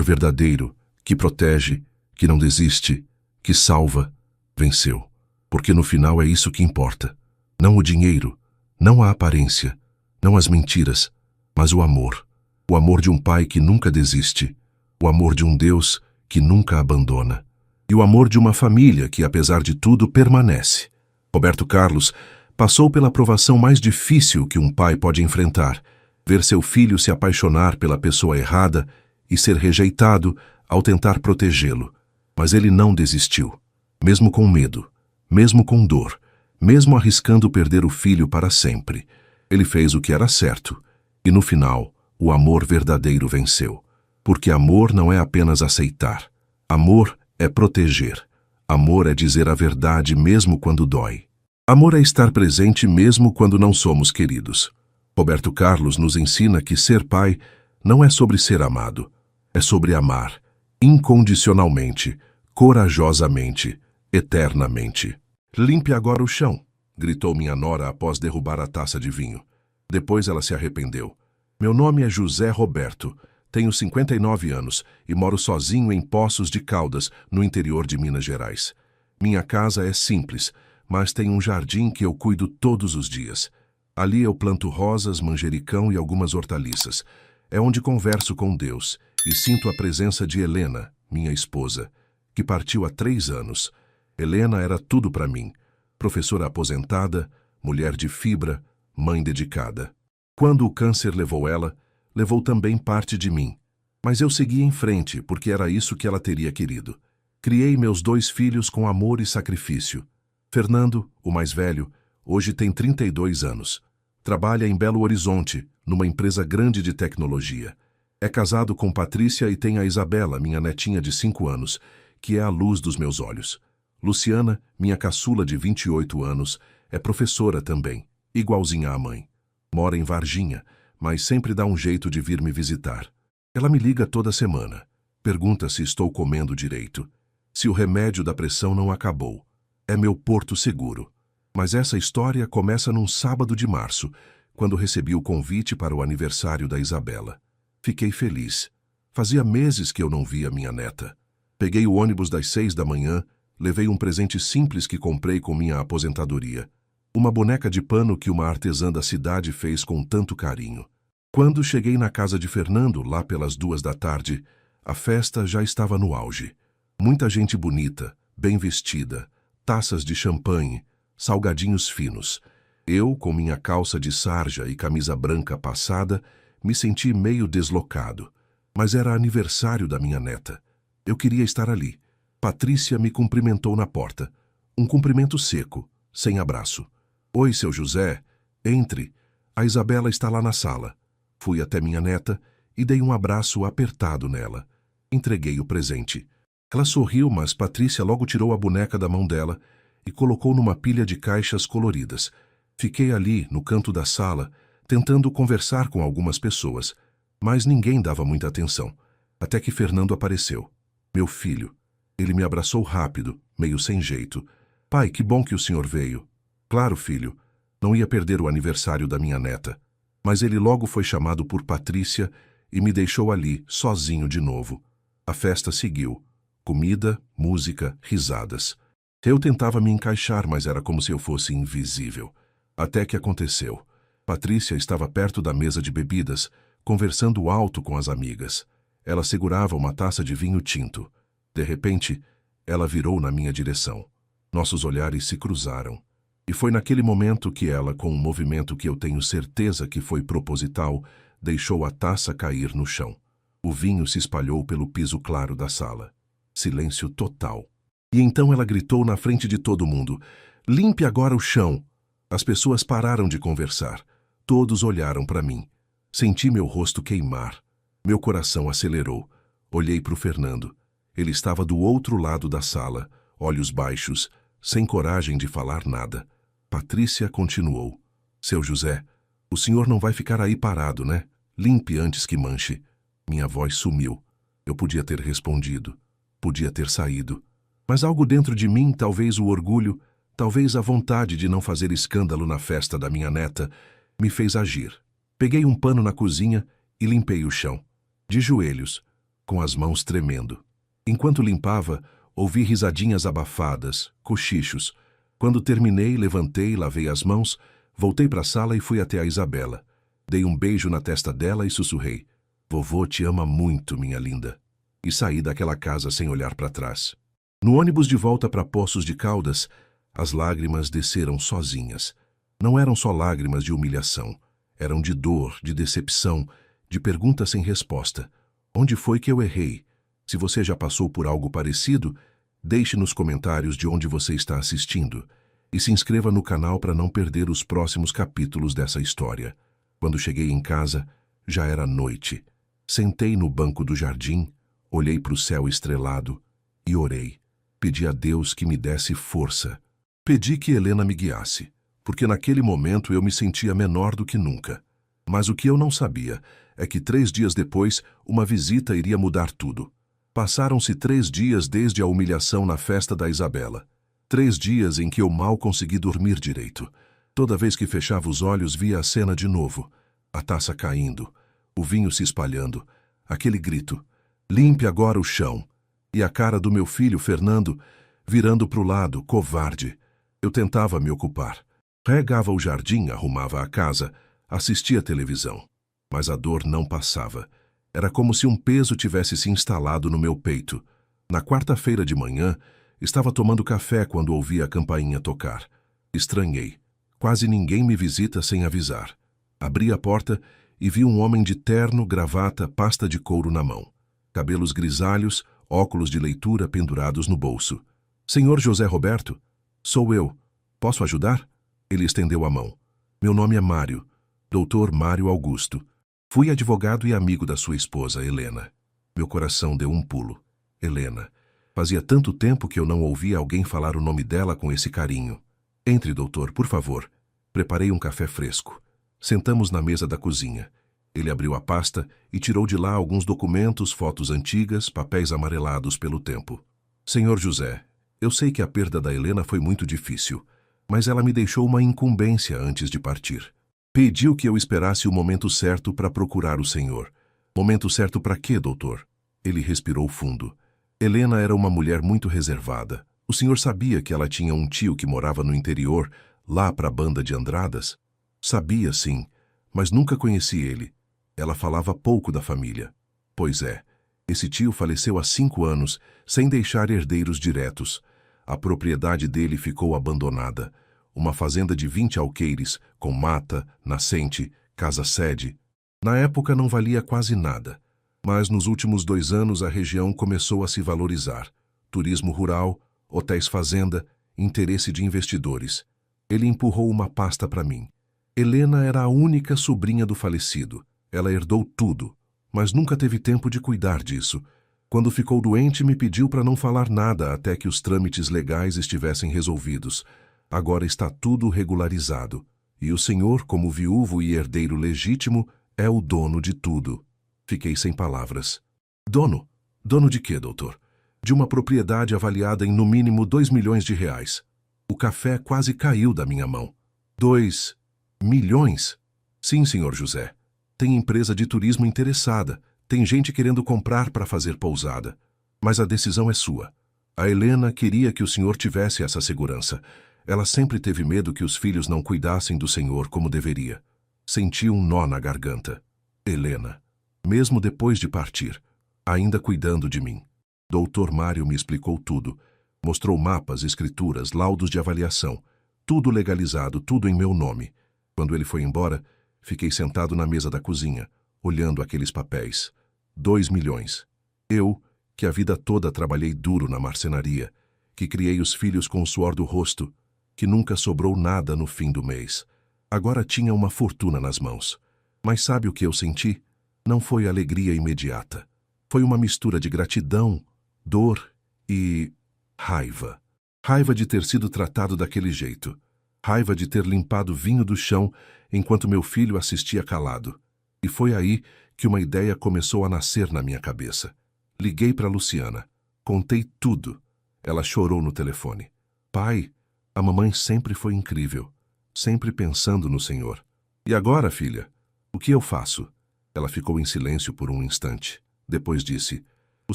verdadeiro, que protege, que não desiste, que salva, venceu. Porque no final é isso que importa. Não o dinheiro, não a aparência, não as mentiras, mas o amor. O amor de um pai que nunca desiste. O amor de um Deus que nunca abandona. E o amor de uma família que, apesar de tudo, permanece. Roberto Carlos passou pela provação mais difícil que um pai pode enfrentar: ver seu filho se apaixonar pela pessoa errada e ser rejeitado ao tentar protegê-lo. Mas ele não desistiu. Mesmo com medo, mesmo com dor, mesmo arriscando perder o filho para sempre, ele fez o que era certo. E no final, o amor verdadeiro venceu. Porque amor não é apenas aceitar. Amor é proteger. Amor é dizer a verdade mesmo quando dói. Amor é estar presente mesmo quando não somos queridos. Roberto Carlos nos ensina que ser pai não é sobre ser amado. É sobre amar, incondicionalmente, corajosamente, eternamente. Limpe agora o chão, gritou minha nora após derrubar a taça de vinho. Depois ela se arrependeu. Meu nome é José Roberto, tenho 59 anos e moro sozinho em Poços de Caldas, no interior de Minas Gerais. Minha casa é simples, mas tem um jardim que eu cuido todos os dias. Ali eu planto rosas, manjericão e algumas hortaliças. É onde converso com Deus e sinto a presença de Helena, minha esposa, que partiu há 3 anos. Helena era tudo para mim. Professora aposentada, mulher de fibra, mãe dedicada. Quando o câncer levou ela, levou também parte de mim. Mas eu segui em frente, porque era isso que ela teria querido. Criei meus 2 filhos com amor e sacrifício. Fernando, o mais velho, hoje tem 32 anos. Trabalha em Belo Horizonte, numa empresa grande de tecnologia. É casado com Patrícia e tem a Isabela, minha netinha de 5 anos, que é a luz dos meus olhos. Luciana, minha caçula de 28 anos, é professora também, igualzinha à mãe. Mora em Varginha, mas sempre dá um jeito de vir me visitar. Ela me liga toda semana. Pergunta se estou comendo direito, se o remédio da pressão não acabou. É meu porto seguro. Mas essa história começa num sábado de março, quando recebi o convite para o aniversário da Isabela. Fiquei feliz. Fazia meses que eu não via minha neta. Peguei o ônibus das 6 da manhã, levei um presente simples que comprei com minha aposentadoria. Uma boneca de pano que uma artesã da cidade fez com tanto carinho. Quando cheguei na casa de Fernando, lá pelas 2 da tarde, a festa já estava no auge. Muita gente bonita, bem vestida, taças de champanhe, salgadinhos finos. Eu, com minha calça de sarja e camisa branca passada, me senti meio deslocado. Mas era aniversário da minha neta. Eu queria estar ali. Patrícia me cumprimentou na porta. Um cumprimento seco, sem abraço. Oi, seu José. Entre. A Isabela está lá na sala. Fui até minha neta e dei um abraço apertado nela. Entreguei o presente. Ela sorriu, mas Patrícia logo tirou a boneca da mão dela e colocou numa pilha de caixas coloridas. Fiquei ali, no canto da sala, tentando conversar com algumas pessoas, mas ninguém dava muita atenção, até que Fernando apareceu. Meu filho. Ele me abraçou rápido, meio sem jeito. Pai, que bom que o senhor veio. Claro, filho. Não ia perder o aniversário da minha neta. Mas ele logo foi chamado por Patrícia e me deixou ali, sozinho de novo. A festa seguiu. Comida, música, risadas. Eu tentava me encaixar, mas era como se eu fosse invisível. Até que aconteceu. Patrícia estava perto da mesa de bebidas, conversando alto com as amigas. Ela segurava uma taça de vinho tinto. De repente, ela virou na minha direção. Nossos olhares se cruzaram. E foi naquele momento que ela, com um movimento que eu tenho certeza que foi proposital, deixou a taça cair no chão. O vinho se espalhou pelo piso claro da sala. Silêncio total. E então ela gritou na frente de todo mundo: "Limpe agora o chão!" As pessoas pararam de conversar. Todos olharam para mim. Senti meu rosto queimar. Meu coração acelerou. Olhei para o Fernando. Ele estava do outro lado da sala, olhos baixos, sem coragem de falar nada. Patrícia continuou: "Seu José, o senhor não vai ficar aí parado, né? Limpe antes que manche." Minha voz sumiu. Eu podia ter respondido. Podia ter saído. Mas algo dentro de mim, talvez o orgulho, talvez a vontade de não fazer escândalo na festa da minha neta, me fez agir. Peguei um pano na cozinha e limpei o chão. De joelhos, com as mãos tremendo. Enquanto limpava, ouvi risadinhas abafadas, cochichos. Quando terminei, levantei, lavei as mãos, voltei para a sala e fui até a Isabela. Dei um beijo na testa dela e sussurrei: "Vovô te ama muito, minha linda." E saí daquela casa sem olhar para trás. No ônibus de volta para Poços de Caldas, as lágrimas desceram sozinhas. Não eram só lágrimas de humilhação. Eram de dor, de decepção, de pergunta sem resposta. Onde foi que eu errei? Se você já passou por algo parecido, deixe nos comentários de onde você está assistindo. E se inscreva no canal para não perder os próximos capítulos dessa história. Quando cheguei em casa, já era noite. Sentei no banco do jardim, olhei para o céu estrelado e orei. Pedi a Deus que me desse força. Pedi que Helena me guiasse, porque naquele momento eu me sentia menor do que nunca. Mas o que eu não sabia é que 3 dias depois, uma visita iria mudar tudo. Passaram-se 3 dias desde a humilhação na festa da Isabela. 3 dias em que eu mal consegui dormir direito. Toda vez que fechava os olhos, via a cena de novo. A taça caindo, o vinho se espalhando, aquele grito: "Limpe agora o chão!" E a cara do meu filho, Fernando, virando para o lado, covarde. Eu tentava me ocupar. Regava o jardim, arrumava a casa, assistia televisão. Mas a dor não passava. Era como se um peso tivesse se instalado no meu peito. Na quarta-feira de manhã, estava tomando café quando ouvi a campainha tocar. Estranhei. Quase ninguém me visita sem avisar. Abri a porta e vi um homem de terno, gravata, pasta de couro na mão. Cabelos grisalhos, óculos de leitura pendurados no bolso. "Senhor José Roberto?" "Sou eu. Posso ajudar?" Ele estendeu a mão. "Meu nome é Mário, Dr. Mário Augusto. Fui advogado e amigo da sua esposa, Helena." Meu coração deu um pulo. Helena. Fazia tanto tempo que eu não ouvia alguém falar o nome dela com esse carinho. "Entre, doutor, por favor." Preparei um café fresco. Sentamos na mesa da cozinha. Ele abriu a pasta e tirou de lá alguns documentos, fotos antigas, papéis amarelados pelo tempo. "Senhor José, eu sei que a perda da Helena foi muito difícil, mas ela me deixou uma incumbência antes de partir. Pediu que eu esperasse o momento certo para procurar o senhor." "Momento certo para quê, doutor?" Ele respirou fundo. Helena era uma mulher muito reservada. O senhor sabia que ela tinha um tio que morava no interior, lá para a banda de Andradas? Sabia, sim, mas nunca conheci ele. Ela falava pouco da família. Pois é, esse tio faleceu há 5 anos, sem deixar herdeiros diretos. A propriedade dele ficou abandonada. Uma fazenda de 20 alqueires, com mata, nascente, casa-sede. Na época não valia quase nada. Mas nos últimos 2 anos a região começou a se valorizar. Turismo rural, hotéis fazenda, interesse de investidores. Ele empurrou uma pasta para mim. Helena era a única sobrinha do falecido. Ela herdou tudo, mas nunca teve tempo de cuidar disso. Quando ficou doente, me pediu para não falar nada até que os trâmites legais estivessem resolvidos. Agora está tudo regularizado. E o senhor, como viúvo e herdeiro legítimo, é o dono de tudo. Fiquei sem palavras. Dono? Dono de quê, doutor? De uma propriedade avaliada em no mínimo 2 milhões de reais. O café quase caiu da minha mão. 2 milhões? Sim, senhor José. Tem empresa de turismo interessada. Tem gente querendo comprar para fazer pousada. Mas a decisão é sua. A Helena queria que o senhor tivesse essa segurança. Ela sempre teve medo que os filhos não cuidassem do senhor como deveria. Senti um nó na garganta. Helena, mesmo depois de partir, ainda cuidando de mim. Doutor Mário me explicou tudo. Mostrou mapas, escrituras, laudos de avaliação. Tudo legalizado, tudo em meu nome. Quando ele foi embora, fiquei sentado na mesa da cozinha, olhando aqueles papéis. 2 milhões. Eu, que a vida toda trabalhei duro na marcenaria, que criei os filhos com o suor do rosto, que nunca sobrou nada no fim do mês. Agora tinha uma fortuna nas mãos. Mas sabe o que eu senti? Não foi alegria imediata. Foi uma mistura de gratidão, dor e raiva. Raiva de ter sido tratado daquele jeito. Raiva de ter limpado vinho do chão enquanto meu filho assistia calado. E foi aí que uma ideia começou a nascer na minha cabeça. Liguei para Luciana. Contei tudo. Ela chorou no telefone. Pai, a mamãe sempre foi incrível. Sempre pensando no Senhor. E agora, filha? O que eu faço? Ela ficou em silêncio por um instante. Depois disse, o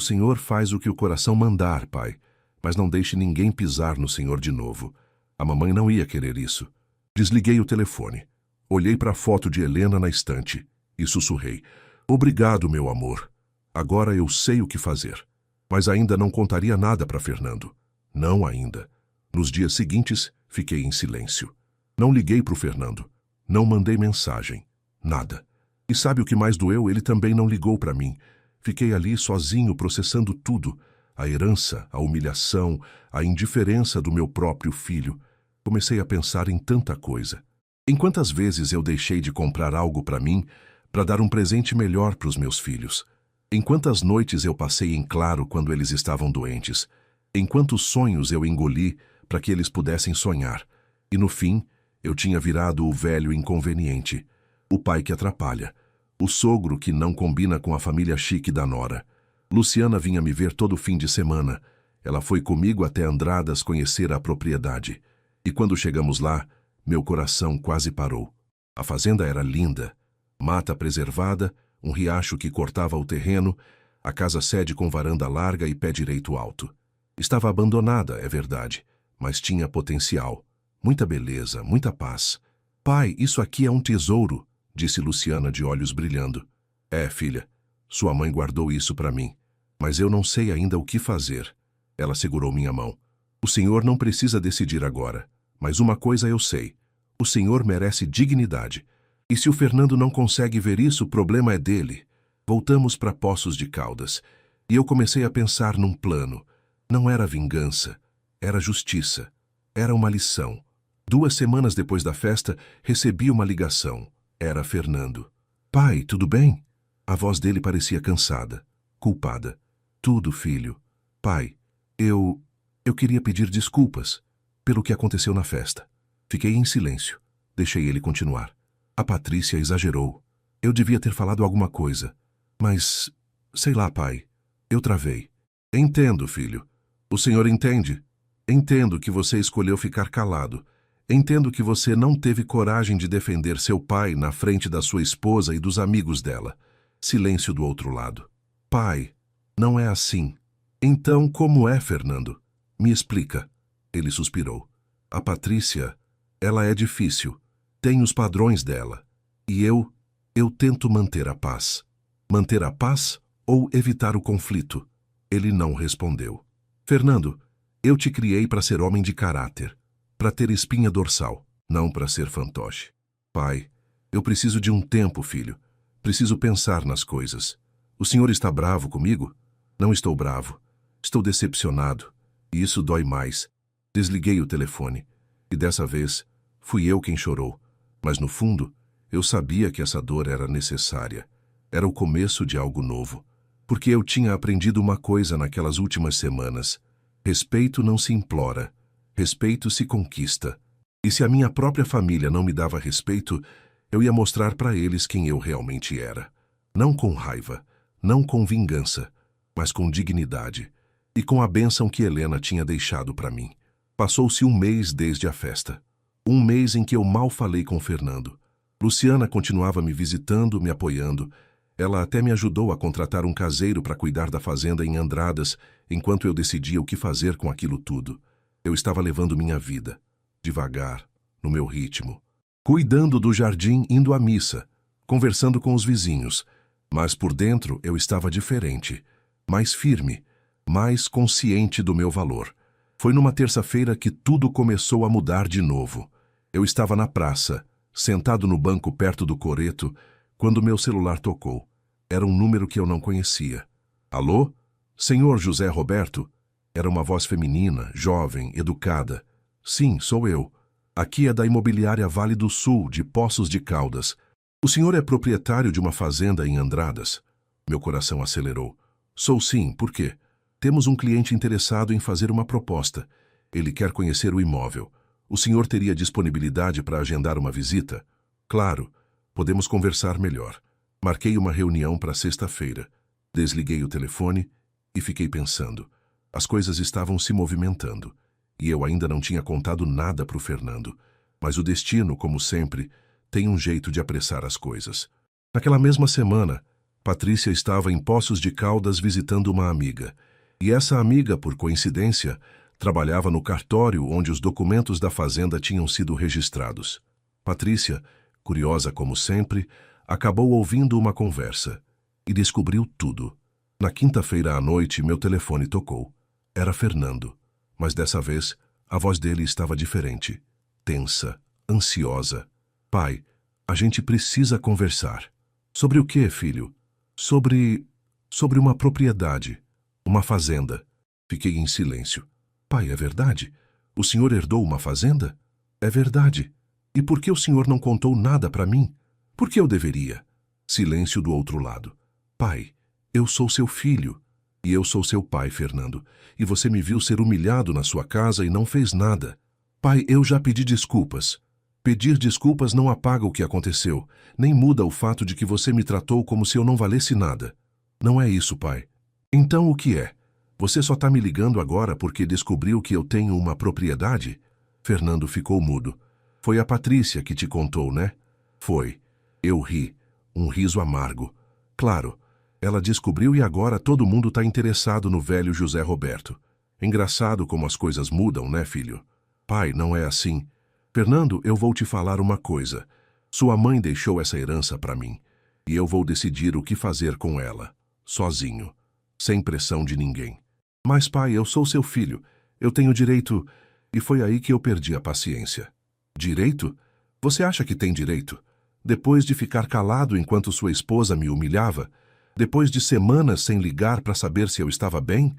Senhor faz o que o coração mandar, pai. Mas não deixe ninguém pisar no Senhor de novo. A mamãe não ia querer isso. Desliguei o telefone. Olhei para a foto de Helena na estante e sussurrei. Obrigado, meu amor. Agora eu sei o que fazer. Mas ainda não contaria nada para Fernando. Não ainda. Nos dias seguintes, fiquei em silêncio. Não liguei para o Fernando. Não mandei mensagem. Nada. E sabe o que mais doeu? Ele também não ligou para mim. Fiquei ali sozinho processando tudo. A herança, a humilhação, a indiferença do meu próprio filho. Comecei a pensar em tanta coisa. Em quantas vezes eu deixei de comprar algo para mim para dar um presente melhor para os meus filhos? Em quantas noites eu passei em claro quando eles estavam doentes? Em quantos sonhos eu engoli para que eles pudessem sonhar? E no fim, eu tinha virado o velho inconveniente, o pai que atrapalha, o sogro que não combina com a família chique da nora. Luciana vinha me ver todo fim de semana. Ela foi comigo até Andradas conhecer a propriedade. E quando chegamos lá, meu coração quase parou. A fazenda era linda. Mata preservada, um riacho que cortava o terreno, a casa-sede com varanda larga e pé direito alto. Estava abandonada, é verdade, mas tinha potencial. Muita beleza, muita paz. Pai, isso aqui é um tesouro, disse Luciana de olhos brilhando. É, filha, sua mãe guardou isso para mim, mas eu não sei ainda o que fazer. Ela segurou minha mão. O senhor não precisa decidir agora, mas uma coisa eu sei. O senhor merece dignidade. E se o Fernando não consegue ver isso, o problema é dele. Voltamos para Poços de Caldas, e eu comecei a pensar num plano. Não era vingança, era justiça. Era uma lição. 2 semanas depois da festa, recebi uma ligação. Era Fernando. Pai, tudo bem? A voz dele parecia cansada, culpada. Tudo, filho. Pai, eu queria pedir desculpas pelo que aconteceu na festa. Fiquei em silêncio. Deixei ele continuar. A Patrícia exagerou. Eu devia ter falado alguma coisa. Mas, sei lá, pai. Eu travei. Entendo, filho. O senhor entende? Entendo que você escolheu ficar calado. Entendo que você não teve coragem de defender seu pai na frente da sua esposa e dos amigos dela. Silêncio do outro lado. Pai, não é assim. Então, como é, Fernando? Me explica. Ele suspirou. A Patrícia, ela é difícil. Tem os padrões dela. E eu tento manter a paz. Manter a paz ou evitar o conflito? Ele não respondeu. Fernando, eu te criei para ser homem de caráter, para ter espinha dorsal, não para ser fantoche. Pai, eu preciso de um tempo, filho. Preciso pensar nas coisas. O senhor está bravo comigo? Não estou bravo. Estou decepcionado. E isso dói mais. Desliguei o telefone. E dessa vez, fui eu quem chorou. Mas no fundo, eu sabia que essa dor era necessária. Era o começo de algo novo. Porque eu tinha aprendido uma coisa naquelas últimas semanas. Respeito não se implora. Respeito se conquista. E se a minha própria família não me dava respeito, eu ia mostrar para eles quem eu realmente era. Não com raiva, não com vingança, mas com dignidade. E com a bênção que Helena tinha deixado para mim. Passou-se um mês desde a festa. Um mês em que eu mal falei com Fernando. Luciana continuava me visitando, me apoiando. Ela até me ajudou a contratar um caseiro para cuidar da fazenda em Andradas, enquanto eu decidia o que fazer com aquilo tudo. Eu estava levando minha vida, devagar, no meu ritmo. Cuidando do jardim, indo à missa, conversando com os vizinhos. Mas por dentro eu estava diferente, mais firme, mais consciente do meu valor. Foi numa terça-feira que tudo começou a mudar de novo. Eu estava na praça, sentado no banco perto do coreto, quando meu celular tocou. Era um número que eu não conhecia. Alô? Senhor José Roberto? Era uma voz feminina, jovem, educada. Sim, sou eu. Aqui é da imobiliária Vale do Sul, de Poços de Caldas. O senhor é proprietário de uma fazenda em Andradas? Meu coração acelerou. Sou sim, por quê? Temos um cliente interessado em fazer uma proposta. Ele quer conhecer o imóvel. O senhor teria disponibilidade para agendar uma visita? Claro, podemos conversar melhor. Marquei uma reunião para sexta-feira. Desliguei o telefone e fiquei pensando. As coisas estavam se movimentando. E eu ainda não tinha contado nada para o Fernando. Mas o destino, como sempre, tem um jeito de apressar as coisas. Naquela mesma semana, Patrícia estava em Poços de Caldas visitando uma amiga. E essa amiga, por coincidência, trabalhava no cartório onde os documentos da fazenda tinham sido registrados. Patrícia, curiosa como sempre, acabou ouvindo uma conversa e descobriu tudo. Na quinta-feira à noite, meu telefone tocou. Era Fernando, mas dessa vez a voz dele estava diferente, tensa, ansiosa. Pai, a gente precisa conversar. Sobre o quê, filho? Sobre uma propriedade. Uma fazenda. Fiquei em silêncio. Pai, é verdade? O senhor herdou uma fazenda? É verdade. E por que o senhor não contou nada para mim? Por que eu deveria? Silêncio do outro lado. Pai, eu sou seu filho. E eu sou seu pai, Fernando. E você me viu ser humilhado na sua casa e não fez nada. Pai, eu já pedi desculpas. Pedir desculpas não apaga o que aconteceu, nem muda o fato de que você me tratou como se eu não valesse nada. Não é isso, pai. Então o que é? Você só está me ligando agora porque descobriu que eu tenho uma propriedade? Fernando ficou mudo. Foi a Patrícia que te contou, né? Foi. Eu ri. Um riso amargo. Claro, ela descobriu e agora todo mundo está interessado no velho José Roberto. Engraçado como as coisas mudam, né, filho? Pai, não é assim. Fernando, eu vou te falar uma coisa. Sua mãe deixou essa herança para mim. E eu vou decidir o que fazer com ela. Sozinho. Sem pressão de ninguém. Mas, pai, eu sou seu filho. Eu tenho direito... E foi aí que eu perdi a paciência. Direito? Você acha que tem direito? Depois de ficar calado enquanto sua esposa me humilhava? Depois de semanas sem ligar para saber se eu estava bem?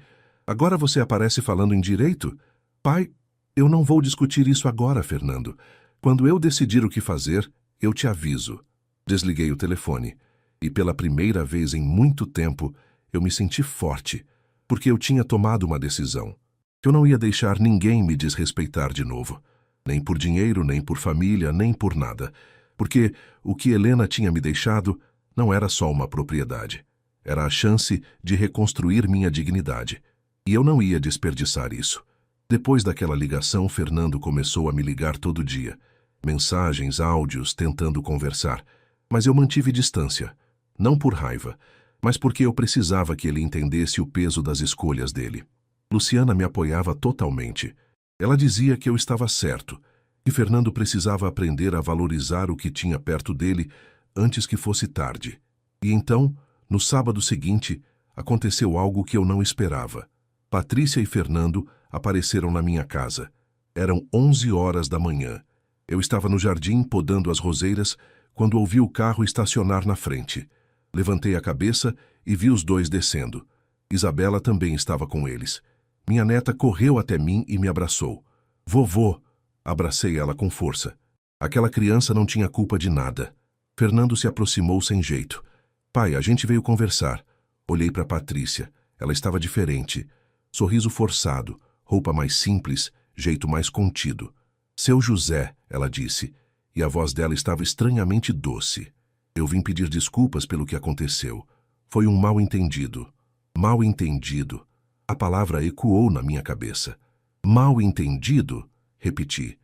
Agora você aparece falando em direito? Pai, eu não vou discutir isso agora, Fernando. Quando eu decidir o que fazer, eu te aviso. Desliguei o telefone. E pela primeira vez em muito tempo, eu me senti forte, porque eu tinha tomado uma decisão. Eu não ia deixar ninguém me desrespeitar de novo. Nem por dinheiro, nem por família, nem por nada. Porque o que Helena tinha me deixado não era só uma propriedade. Era a chance de reconstruir minha dignidade. E eu não ia desperdiçar isso. Depois daquela ligação, Fernando começou a me ligar todo dia. Mensagens, áudios, tentando conversar. Mas eu mantive distância. Não por raiva, mas porque eu precisava que ele entendesse o peso das escolhas dele. Luciana me apoiava totalmente. Ela dizia que eu estava certo, que Fernando precisava aprender a valorizar o que tinha perto dele antes que fosse tarde. E então, no sábado seguinte, aconteceu algo que eu não esperava. Patrícia e Fernando apareceram na minha casa. Eram 11 horas da manhã. Eu estava no jardim podando as roseiras quando ouvi o carro estacionar na frente. Levantei a cabeça e vi os dois descendo. Isabela também estava com eles. Minha neta correu até mim e me abraçou. Vovô! Abracei ela com força. Aquela criança não tinha culpa de nada. Fernando se aproximou sem jeito. Pai, a gente veio conversar. Olhei para Patrícia. Ela estava diferente. Sorriso forçado, roupa mais simples, jeito mais contido. Seu José, ela disse, e a voz dela estava estranhamente doce. Eu vim pedir desculpas pelo que aconteceu. Foi um mal-entendido. Mal-entendido. A palavra ecoou na minha cabeça. Mal-entendido? Repeti.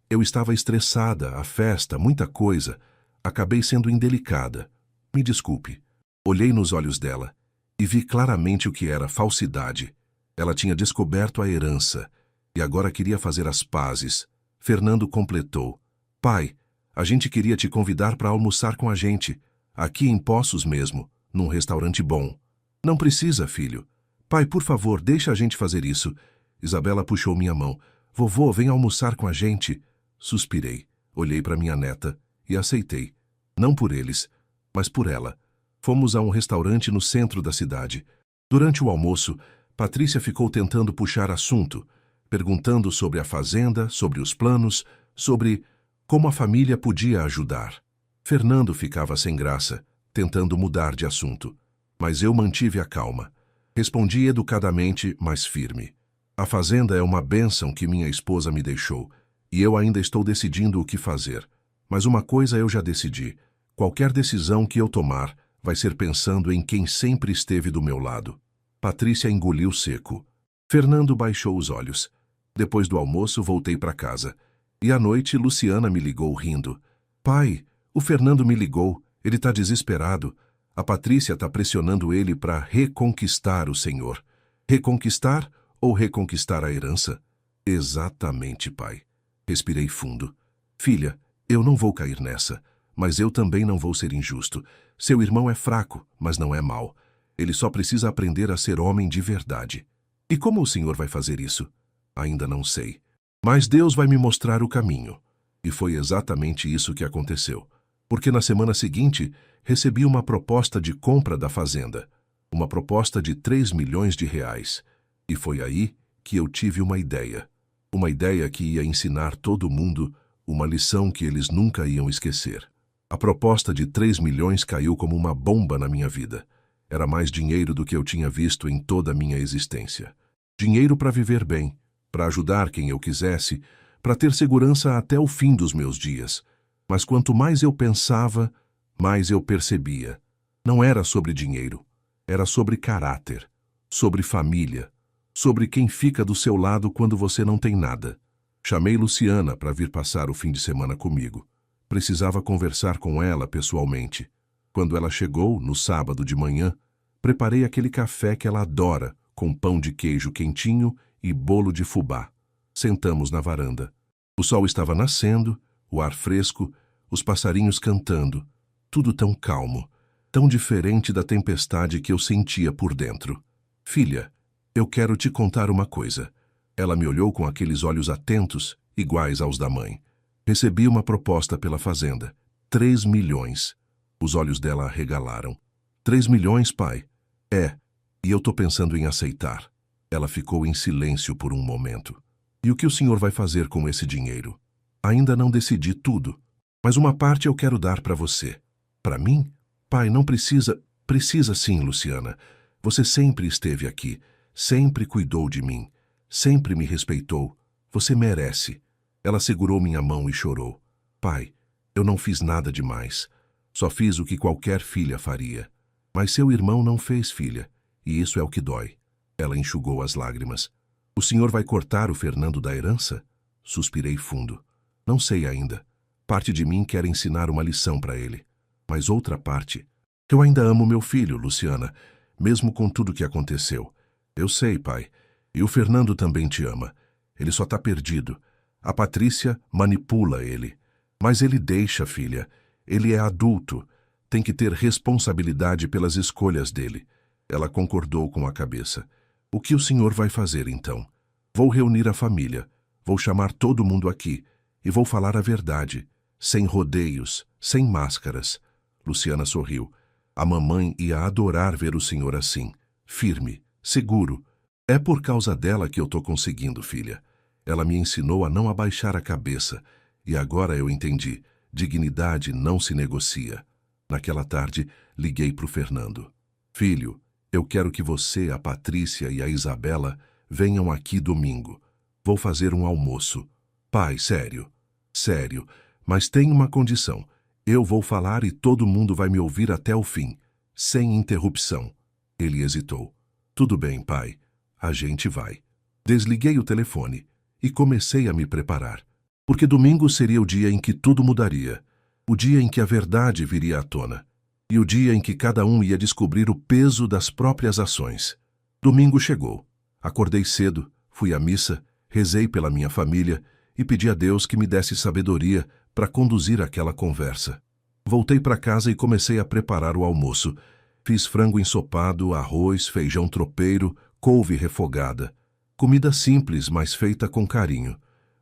Eu estava estressada, a festa, muita coisa. Acabei sendo indelicada. Me desculpe. Olhei nos olhos dela e vi claramente o que era falsidade. Ela tinha descoberto a herança e agora queria fazer as pazes. Fernando completou. Pai, a gente queria te convidar para almoçar com a gente, aqui em Poços mesmo, num restaurante bom. Não precisa, filho. Pai, por favor, deixa a gente fazer isso. Isabela puxou minha mão. Vovô, vem almoçar com a gente. Suspirei, olhei para minha neta e aceitei. Não por eles, mas por ela. Fomos a um restaurante no centro da cidade. Durante o almoço, Patrícia ficou tentando puxar assunto, perguntando sobre a fazenda, sobre os planos, sobre como a família podia ajudar. Fernando ficava sem graça, tentando mudar de assunto. Mas eu mantive a calma. Respondi educadamente, mas firme. A fazenda é uma bênção que minha esposa me deixou, e eu ainda estou decidindo o que fazer. Mas uma coisa eu já decidi. Qualquer decisão que eu tomar vai ser pensando em quem sempre esteve do meu lado. Patrícia engoliu seco. Fernando baixou os olhos. Depois do almoço, voltei para casa. E à noite, Luciana me ligou rindo. Pai, o Fernando me ligou. Ele está desesperado. A Patrícia está pressionando ele para reconquistar o Senhor. Reconquistar ou reconquistar a herança? Exatamente, pai. Respirei fundo. Filha, eu não vou cair nessa. Mas eu também não vou ser injusto. Seu irmão é fraco, mas não é mau. Ele só precisa aprender a ser homem de verdade. E como o senhor vai fazer isso? Ainda não sei. Mas Deus vai me mostrar o caminho. E foi exatamente isso que aconteceu. Porque na semana seguinte, recebi uma proposta de compra da fazenda. Uma proposta de 3 milhões de reais. E foi aí que eu tive uma ideia. Uma ideia que ia ensinar todo mundo uma lição que eles nunca iam esquecer. A proposta de 3 milhões caiu como uma bomba na minha vida. Era mais dinheiro do que eu tinha visto em toda a minha existência. Dinheiro para viver bem, para ajudar quem eu quisesse, para ter segurança até o fim dos meus dias. Mas quanto mais eu pensava, mais eu percebia. Não era sobre dinheiro, era sobre caráter, sobre família, sobre quem fica do seu lado quando você não tem nada. Chamei Luciana para vir passar o fim de semana comigo. Precisava conversar com ela pessoalmente. Quando ela chegou, no sábado de manhã, preparei aquele café que ela adora, com pão de queijo quentinho e bolo de fubá. Sentamos na varanda. O sol estava nascendo, o ar fresco, os passarinhos cantando. Tudo tão calmo, tão diferente da tempestade que eu sentia por dentro. Filha, eu quero te contar uma coisa. Ela me olhou com aqueles olhos atentos, iguais aos da mãe. Recebi uma proposta pela fazenda. 3 milhões. Os olhos dela arregalaram. 3 milhões, pai? É, e eu tô pensando em aceitar. Ela ficou em silêncio por um momento. E o que o senhor vai fazer com esse dinheiro? Ainda não decidi tudo, mas uma parte eu quero dar para você. Para mim? Pai, não precisa... Precisa sim, Luciana. Você sempre esteve aqui, sempre cuidou de mim, sempre me respeitou. Você merece. Ela segurou minha mão e chorou. Pai, eu não fiz nada demais. Só fiz o que qualquer filha faria. Mas seu irmão não fez, filha, e isso é o que dói. Ela enxugou as lágrimas. O senhor vai cortar o Fernando da herança? Suspirei fundo. Não sei ainda. Parte de mim quer ensinar uma lição para ele. Mas outra parte Eu ainda amo meu filho, Luciana, mesmo com tudo que aconteceu. Eu sei, pai. E o Fernando também te ama. Ele só tá perdido. A Patrícia manipula ele. Mas ele deixa, filha. Ele é adulto. Tem que ter responsabilidade pelas escolhas dele. Ela concordou com a cabeça. O que o senhor vai fazer, então? Vou reunir a família. Vou chamar todo mundo aqui. E vou falar a verdade. Sem rodeios, sem máscaras. Luciana sorriu. A mamãe ia adorar ver o senhor assim. Firme, seguro. É por causa dela que eu tô conseguindo, filha. Ela me ensinou a não abaixar a cabeça. E agora eu entendi. Dignidade não se negocia. Naquela tarde, liguei pro Fernando. Filho, eu quero que você, a Patrícia e a Isabela venham aqui domingo. Vou fazer um almoço. Pai, sério. Sério. Mas tem uma condição. Eu vou falar e todo mundo vai me ouvir até o fim. Sem interrupção. Ele hesitou. Tudo bem, pai. A gente vai. Desliguei o telefone e comecei a me preparar. Porque domingo seria o dia em que tudo mudaria. O dia em que a verdade viria à tona. E o dia em que cada um ia descobrir o peso das próprias ações. Domingo chegou. Acordei cedo, fui à missa, rezei pela minha família e pedi a Deus que me desse sabedoria para conduzir aquela conversa. Voltei para casa e comecei a preparar o almoço. Fiz frango ensopado, arroz, feijão tropeiro, couve refogada. Comida simples, mas feita com carinho,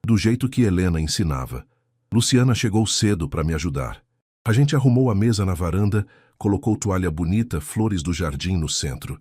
do jeito que Helena ensinava. Luciana chegou cedo para me ajudar. A gente arrumou a mesa na varanda, colocou toalha bonita, flores do jardim no centro.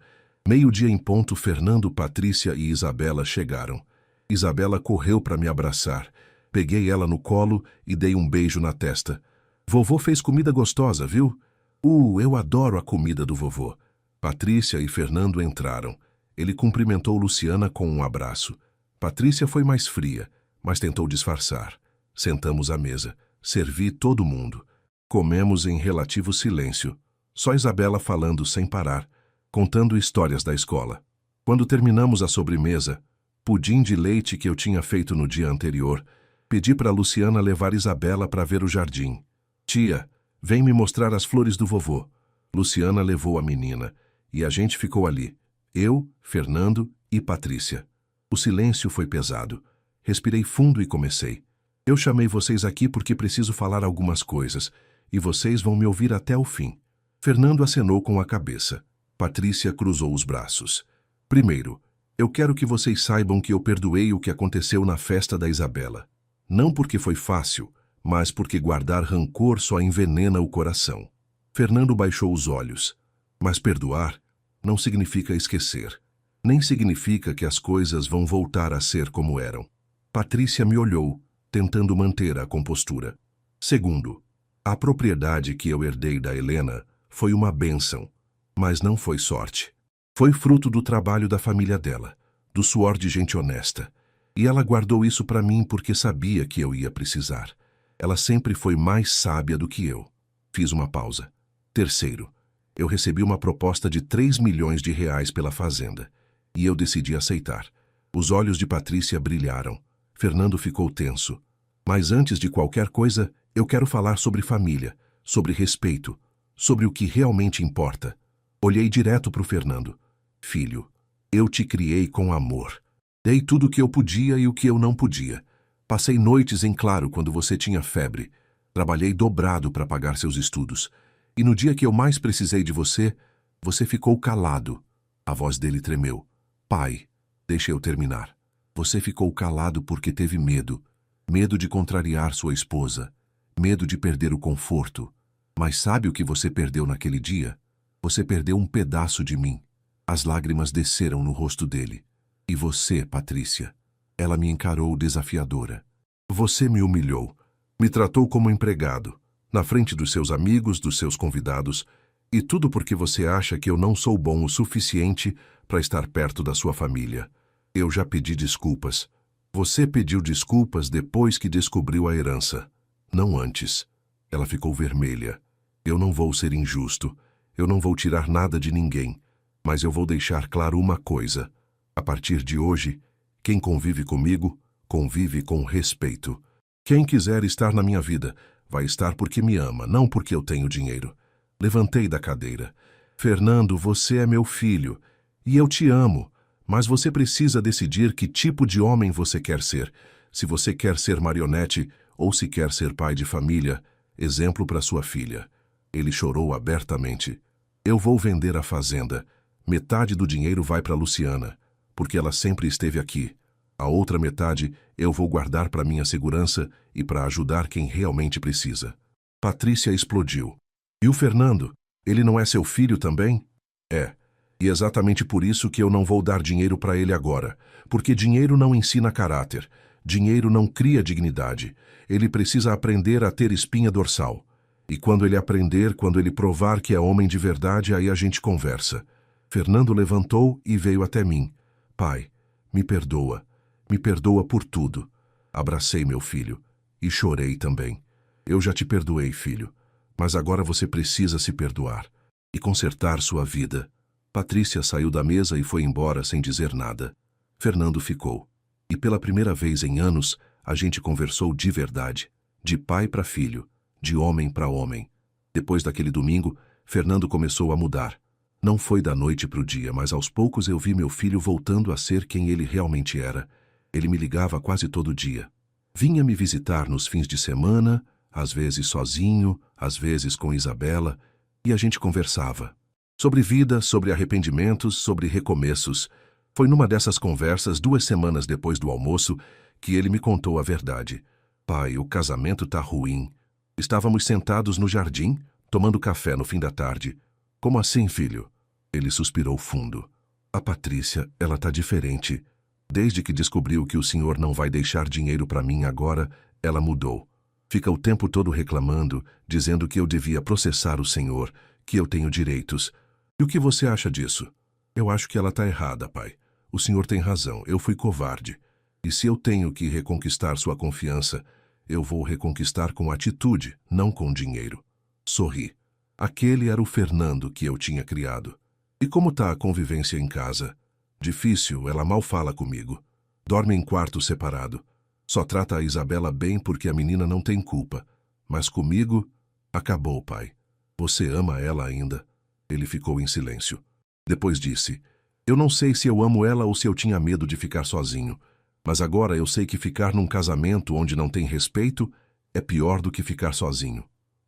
Meio-dia em ponto, Fernando, Patrícia e Isabela chegaram. Isabela correu para me abraçar. Peguei ela no colo e dei um beijo na testa. Vovô fez comida gostosa, viu? Eu adoro a comida do vovô. Patrícia e Fernando entraram. Ele cumprimentou Luciana com um abraço. Patrícia foi mais fria, mas tentou disfarçar. Sentamos à mesa. Servi todo mundo. Comemos em relativo silêncio. Só Isabela falando sem parar, contando histórias da escola. Quando terminamos a sobremesa, pudim de leite que eu tinha feito no dia anterior, pedi para Luciana levar Isabela para ver o jardim. Tia, vem me mostrar as flores do vovô. Luciana levou a menina, e a gente ficou ali. Eu, Fernando e Patrícia. O silêncio foi pesado. Respirei fundo e comecei. Eu chamei vocês aqui porque preciso falar algumas coisas, e vocês vão me ouvir até o fim. Fernando acenou com a cabeça. Patrícia cruzou os braços. Primeiro, eu quero que vocês saibam que eu perdoei o que aconteceu na festa da Isabela. Não porque foi fácil, mas porque guardar rancor só envenena o coração. Fernando baixou os olhos. Mas perdoar não significa esquecer. Nem significa que as coisas vão voltar a ser como eram. Patrícia me olhou, tentando manter a compostura. Segundo, a propriedade que eu herdei da Helena foi uma bênção, mas não foi sorte. Foi fruto do trabalho da família dela, do suor de gente honesta. E ela guardou isso para mim porque sabia que eu ia precisar. Ela sempre foi mais sábia do que eu. Fiz uma pausa. Terceiro, eu recebi uma proposta de 3 milhões de reais pela fazenda. E eu decidi aceitar. Os olhos de Patrícia brilharam. Fernando ficou tenso. Mas antes de qualquer coisa, eu quero falar sobre família, sobre respeito, sobre o que realmente importa. Olhei direto para o Fernando. Filho, eu te criei com amor. Dei tudo o que eu podia e o que eu não podia. Passei noites em claro quando você tinha febre. Trabalhei dobrado para pagar seus estudos. E no dia que eu mais precisei de você, você ficou calado. A voz dele tremeu. Pai, deixa eu terminar. Você ficou calado porque teve medo. Medo de contrariar sua esposa. Medo de perder o conforto. Mas sabe o que você perdeu naquele dia? Você perdeu um pedaço de mim. As lágrimas desceram no rosto dele. E você, Patrícia? Ela me encarou desafiadora. Você me humilhou. Me tratou como empregado. Na frente dos seus amigos, dos seus convidados. E tudo porque você acha que eu não sou bom o suficiente para estar perto da sua família. Eu já pedi desculpas. Você pediu desculpas depois que descobriu a herança. Não antes. Ela ficou vermelha. Eu não vou ser injusto. Eu não vou tirar nada de ninguém. Mas eu vou deixar claro uma coisa. A partir de hoje, quem convive comigo, convive com respeito. Quem quiser estar na minha vida, vai estar porque me ama, não porque eu tenho dinheiro. Levantei da cadeira. Fernando, você é meu filho, e eu te amo, mas você precisa decidir que tipo de homem você quer ser. Se você quer ser marionete ou se quer ser pai de família, exemplo para sua filha. Ele chorou abertamente. Eu vou vender a fazenda. Metade do dinheiro vai para Luciana, porque ela sempre esteve aqui. A outra metade eu vou guardar para minha segurança e para ajudar quem realmente precisa. Patrícia explodiu. E o Fernando? Ele não é seu filho também? É. E exatamente por isso que eu não vou dar dinheiro para ele agora. Porque dinheiro não ensina caráter. Dinheiro não cria dignidade. Ele precisa aprender a ter espinha dorsal. E quando ele aprender, quando ele provar que é homem de verdade, aí a gente conversa. Fernando levantou e veio até mim. Pai, me perdoa. Me perdoa por tudo. Abracei meu filho. E chorei também. Eu já te perdoei, filho. Mas agora você precisa se perdoar e consertar sua vida. Patrícia saiu da mesa e foi embora sem dizer nada. Fernando ficou. E pela primeira vez em anos, a gente conversou de verdade. De pai para filho. De homem para homem. Depois daquele domingo, Fernando começou a mudar. Não foi da noite para o dia, mas aos poucos eu vi meu filho voltando a ser quem ele realmente era. Ele me ligava quase todo dia. Vinha me visitar nos fins de semana, às vezes sozinho, às vezes com Isabela, e a gente conversava. Sobre vida, sobre arrependimentos, sobre recomeços. Foi numa dessas conversas, 2 semanas depois do almoço, que ele me contou a verdade. Pai, o casamento tá ruim. Estávamos sentados no jardim, tomando café no fim da tarde. Como assim, filho? Ele suspirou fundo. A Patrícia, ela tá diferente. Desde que descobriu que o senhor não vai deixar dinheiro para mim agora, ela mudou. Fica o tempo todo reclamando, dizendo que eu devia processar o senhor, que eu tenho direitos. E o que você acha disso? Eu acho que ela tá errada, pai. O senhor tem razão, eu fui covarde. E se eu tenho que reconquistar sua confiança, eu vou reconquistar com atitude, não com dinheiro. Sorri. Aquele era o Fernando que eu tinha criado. E como tá a convivência em casa? Difícil, ela mal fala comigo. Dorme em quarto separado. Só trata a Isabela bem porque a menina não tem culpa. Mas comigo, acabou, pai. Você ama ela ainda? Ele ficou em silêncio. Depois disse, eu não sei se eu amo ela ou se eu tinha medo de ficar sozinho. Mas agora eu sei que ficar num casamento onde não tem respeito é pior do que ficar sozinho.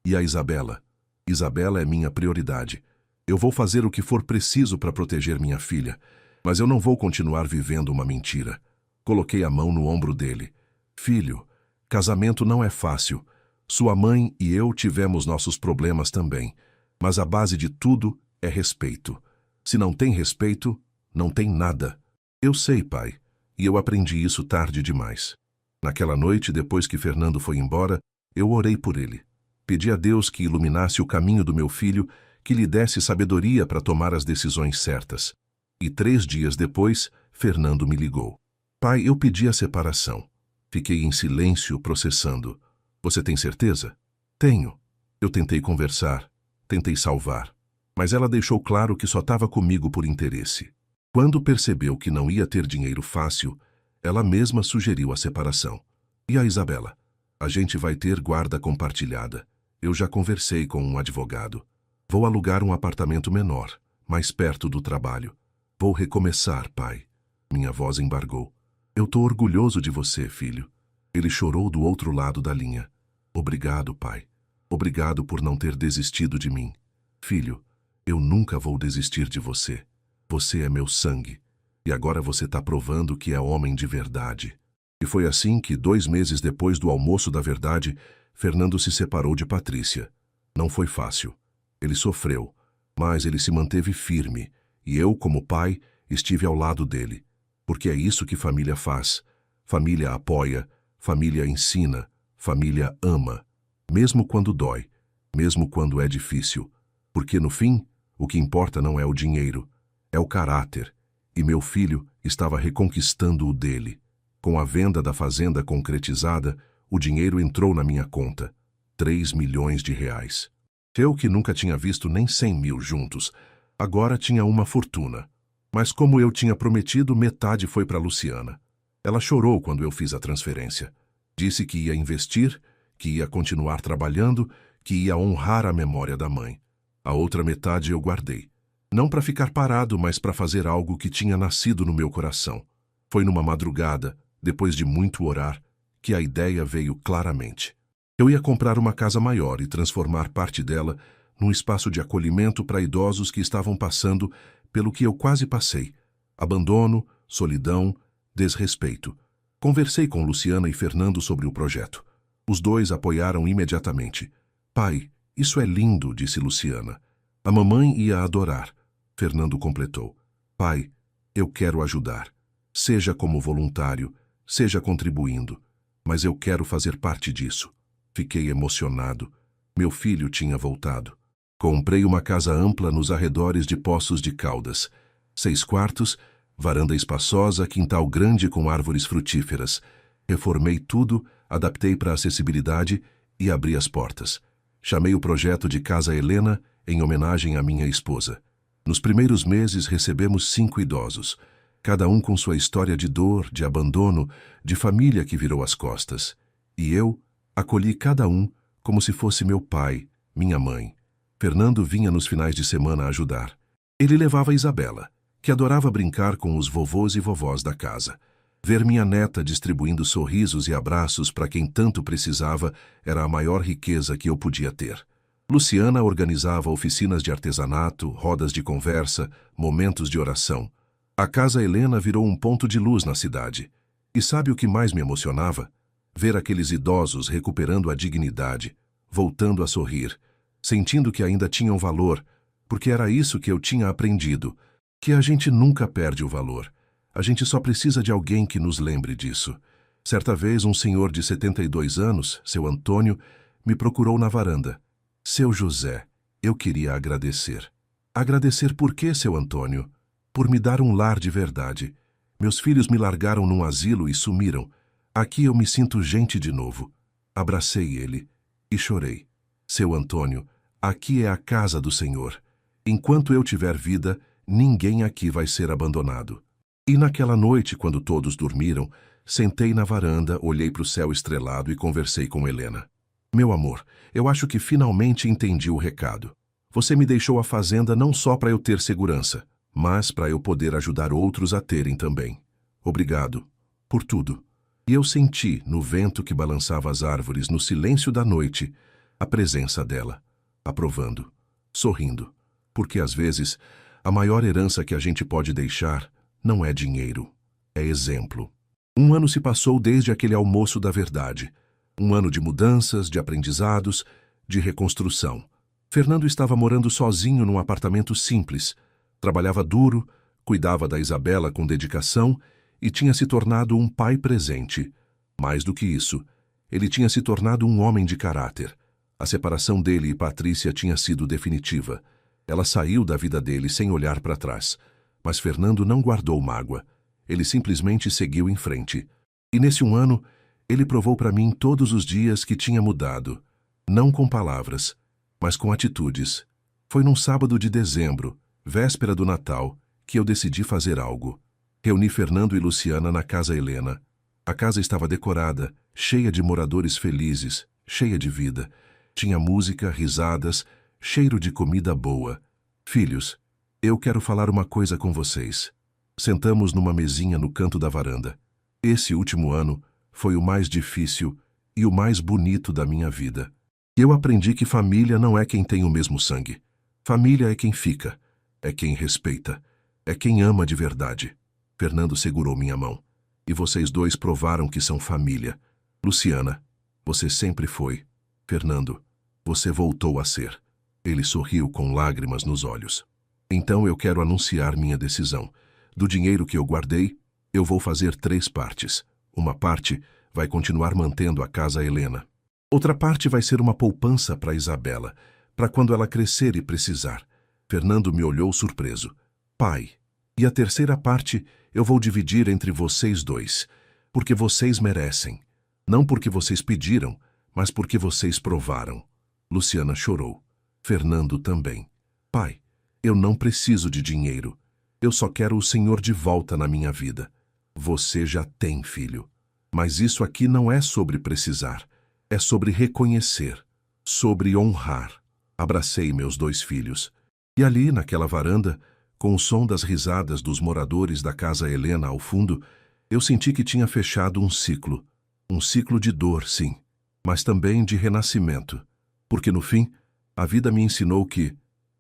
E a Isabela? Isabela é minha prioridade. Eu vou fazer o que for preciso para proteger minha filha. Mas eu não vou continuar vivendo uma mentira. Coloquei a mão no ombro dele. Filho, casamento não é fácil. Sua mãe e eu tivemos nossos problemas também. Mas a base de tudo é respeito. Se não tem respeito, não tem nada. Eu sei, pai, e eu aprendi isso tarde demais. Naquela noite, depois que Fernando foi embora, eu orei por ele. Pedi a Deus que iluminasse o caminho do meu filho, que lhe desse sabedoria para tomar as decisões certas. E 3 dias depois, Fernando me ligou. Pai, eu pedi a separação. Fiquei em silêncio, processando. Você tem certeza? Tenho. Eu tentei conversar, tentei salvar. Mas ela deixou claro que só estava comigo por interesse. Quando percebeu que não ia ter dinheiro fácil, ela mesma sugeriu a separação. E a Isabela? A gente vai ter guarda compartilhada. Eu já conversei com um advogado. Vou alugar um apartamento menor, mais perto do trabalho. Vou recomeçar, pai. Minha voz embargou. Eu tô orgulhoso de você, filho. Ele chorou do outro lado da linha. Obrigado, pai. Obrigado por não ter desistido de mim. Filho, eu nunca vou desistir de você. Você é meu sangue. E agora você tá provando que é homem de verdade. E foi assim que, 2 meses depois do almoço da verdade, Fernando se separou de Patrícia. Não foi fácil. Ele sofreu, mas ele se manteve firme. E eu, como pai, estive ao lado dele. Porque é isso que família faz. Família apoia, família ensina, família ama. Mesmo quando dói, mesmo quando é difícil. Porque no fim, o que importa não é o dinheiro, é o caráter. E meu filho estava reconquistando o dele. Com a venda da fazenda concretizada, o dinheiro entrou na minha conta. 3 milhões de reais. Eu que nunca tinha visto nem 100 mil juntos, agora tinha uma fortuna. Mas como eu tinha prometido, metade foi para Luciana. Ela chorou quando eu fiz a transferência. Disse que ia investir, que ia continuar trabalhando, que ia honrar a memória da mãe. A outra metade eu guardei. Não para ficar parado, mas para fazer algo que tinha nascido no meu coração. Foi numa madrugada, depois de muito orar, que a ideia veio claramente. Eu ia comprar uma casa maior e transformar parte dela num espaço de acolhimento para idosos que estavam passando pelo que eu quase passei: abandono, solidão, desrespeito. Conversei com Luciana e Fernando sobre o projeto. Os dois apoiaram imediatamente. Pai, isso é lindo, disse Luciana. A mamãe ia adorar. Fernando completou. Pai, eu quero ajudar. Seja como voluntário, seja contribuindo. Mas eu quero fazer parte disso. Fiquei emocionado. Meu filho tinha voltado. Comprei uma casa ampla nos arredores de Poços de Caldas. 6 quartos, varanda espaçosa, quintal grande com árvores frutíferas. Reformei tudo, adaptei para acessibilidade e abri as portas. Chamei o projeto de Casa Helena em homenagem à minha esposa. Nos primeiros meses recebemos 5 idosos, cada um com sua história de dor, de abandono, de família que virou as costas. E eu acolhi cada um como se fosse meu pai, minha mãe. Fernando vinha nos finais de semana ajudar. Ele levava Isabela, que adorava brincar com os vovôs e vovós da casa. Ver minha neta distribuindo sorrisos e abraços para quem tanto precisava era a maior riqueza que eu podia ter. Luciana organizava oficinas de artesanato, rodas de conversa, momentos de oração. A Casa Helena virou um ponto de luz na cidade. E sabe o que mais me emocionava? Ver aqueles idosos recuperando a dignidade, voltando a sorrir, sentindo que ainda tinham valor, porque era isso que eu tinha aprendido, que a gente nunca perde o valor. A gente só precisa de alguém que nos lembre disso. Certa vez, um senhor de 72 anos, seu Antônio, me procurou na varanda. Seu José, eu queria agradecer. Agradecer por quê, seu Antônio? Por me dar um lar de verdade. Meus filhos me largaram num asilo e sumiram. Aqui eu me sinto gente de novo. Abracei ele e chorei. Seu Antônio, aqui é a casa do Senhor. Enquanto eu tiver vida, ninguém aqui vai ser abandonado. E naquela noite, quando todos dormiram, sentei na varanda, olhei para o céu estrelado e conversei com Helena. Meu amor, eu acho que finalmente entendi o recado. Você me deixou a fazenda não só para eu ter segurança, mas para eu poder ajudar outros a terem também. Obrigado por tudo. E eu senti, no vento que balançava as árvores, no silêncio da noite, a presença dela, aprovando, sorrindo. Porque às vezes, a maior herança que a gente pode deixar não é dinheiro, é exemplo. 1 ano se passou desde aquele almoço da verdade. 1 ano de mudanças, de aprendizados, de reconstrução. Fernando estava morando sozinho num apartamento simples. Trabalhava duro, cuidava da Isabela com dedicação e tinha se tornado um pai presente. Mais do que isso, ele tinha se tornado um homem de caráter. A separação dele e Patrícia tinha sido definitiva. Ela saiu da vida dele sem olhar para trás. Mas Fernando não guardou mágoa. Ele simplesmente seguiu em frente. E nesse 1 ano, ele provou para mim todos os dias que tinha mudado. Não com palavras, mas com atitudes. Foi num sábado de dezembro, véspera do Natal, que eu decidi fazer algo. Reuni Fernando e Luciana na Casa Helena. A casa estava decorada, cheia de moradores felizes, cheia de vida. Tinha música, risadas, cheiro de comida boa. Filhos, eu quero falar uma coisa com vocês. Sentamos numa mesinha no canto da varanda. Esse último ano foi o mais difícil e o mais bonito da minha vida. Eu aprendi que família não é quem tem o mesmo sangue. Família é quem fica, é quem respeita, é quem ama de verdade. Fernando segurou minha mão. E vocês dois provaram que são família. Luciana, você sempre foi. Fernando, você voltou a ser. Ele sorriu com lágrimas nos olhos. Então eu quero anunciar minha decisão. Do dinheiro que eu guardei, eu vou fazer 3 partes. Uma parte vai continuar mantendo a Casa Helena. Outra parte vai ser uma poupança para Isabela, para quando ela crescer e precisar. Fernando me olhou surpreso. Pai, e a terceira parte eu vou dividir entre vocês dois, porque vocês merecem. Não porque vocês pediram, mas porque vocês provaram. Luciana chorou. Fernando também. Pai, eu não preciso de dinheiro. Eu só quero o Senhor de volta na minha vida. Você já tem, filho. Mas isso aqui não é sobre precisar. É sobre reconhecer, sobre honrar. Abracei meus 2 filhos. E ali, naquela varanda, com o som das risadas dos moradores da casa Helena ao fundo, eu senti que tinha fechado um ciclo. Um ciclo de dor, sim, mas também de renascimento. Porque, no fim, a vida me ensinou que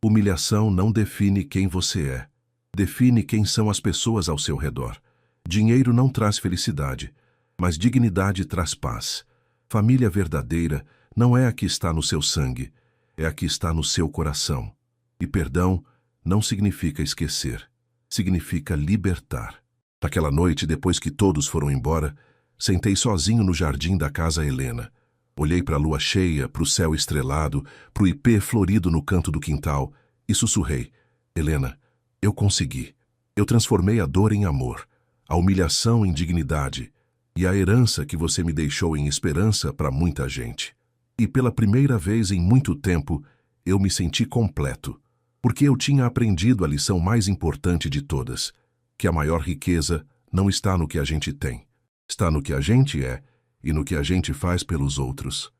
humilhação não define quem você é. Define quem são as pessoas ao seu redor. Dinheiro não traz felicidade, mas dignidade traz paz. Família verdadeira não é a que está no seu sangue, é a que está no seu coração. E perdão não significa esquecer, significa libertar. Naquela noite, depois que todos foram embora, sentei sozinho no jardim da casa Helena. Olhei para a lua cheia, para o céu estrelado, para o ipê florido no canto do quintal e sussurrei: Helena, eu consegui. Eu transformei a dor em amor, a humilhação em dignidade e a herança que você me deixou em esperança para muita gente. E pela primeira vez em muito tempo, eu me senti completo, porque eu tinha aprendido a lição mais importante de todas, que a maior riqueza não está no que a gente tem, está no que a gente é e no que a gente faz pelos outros.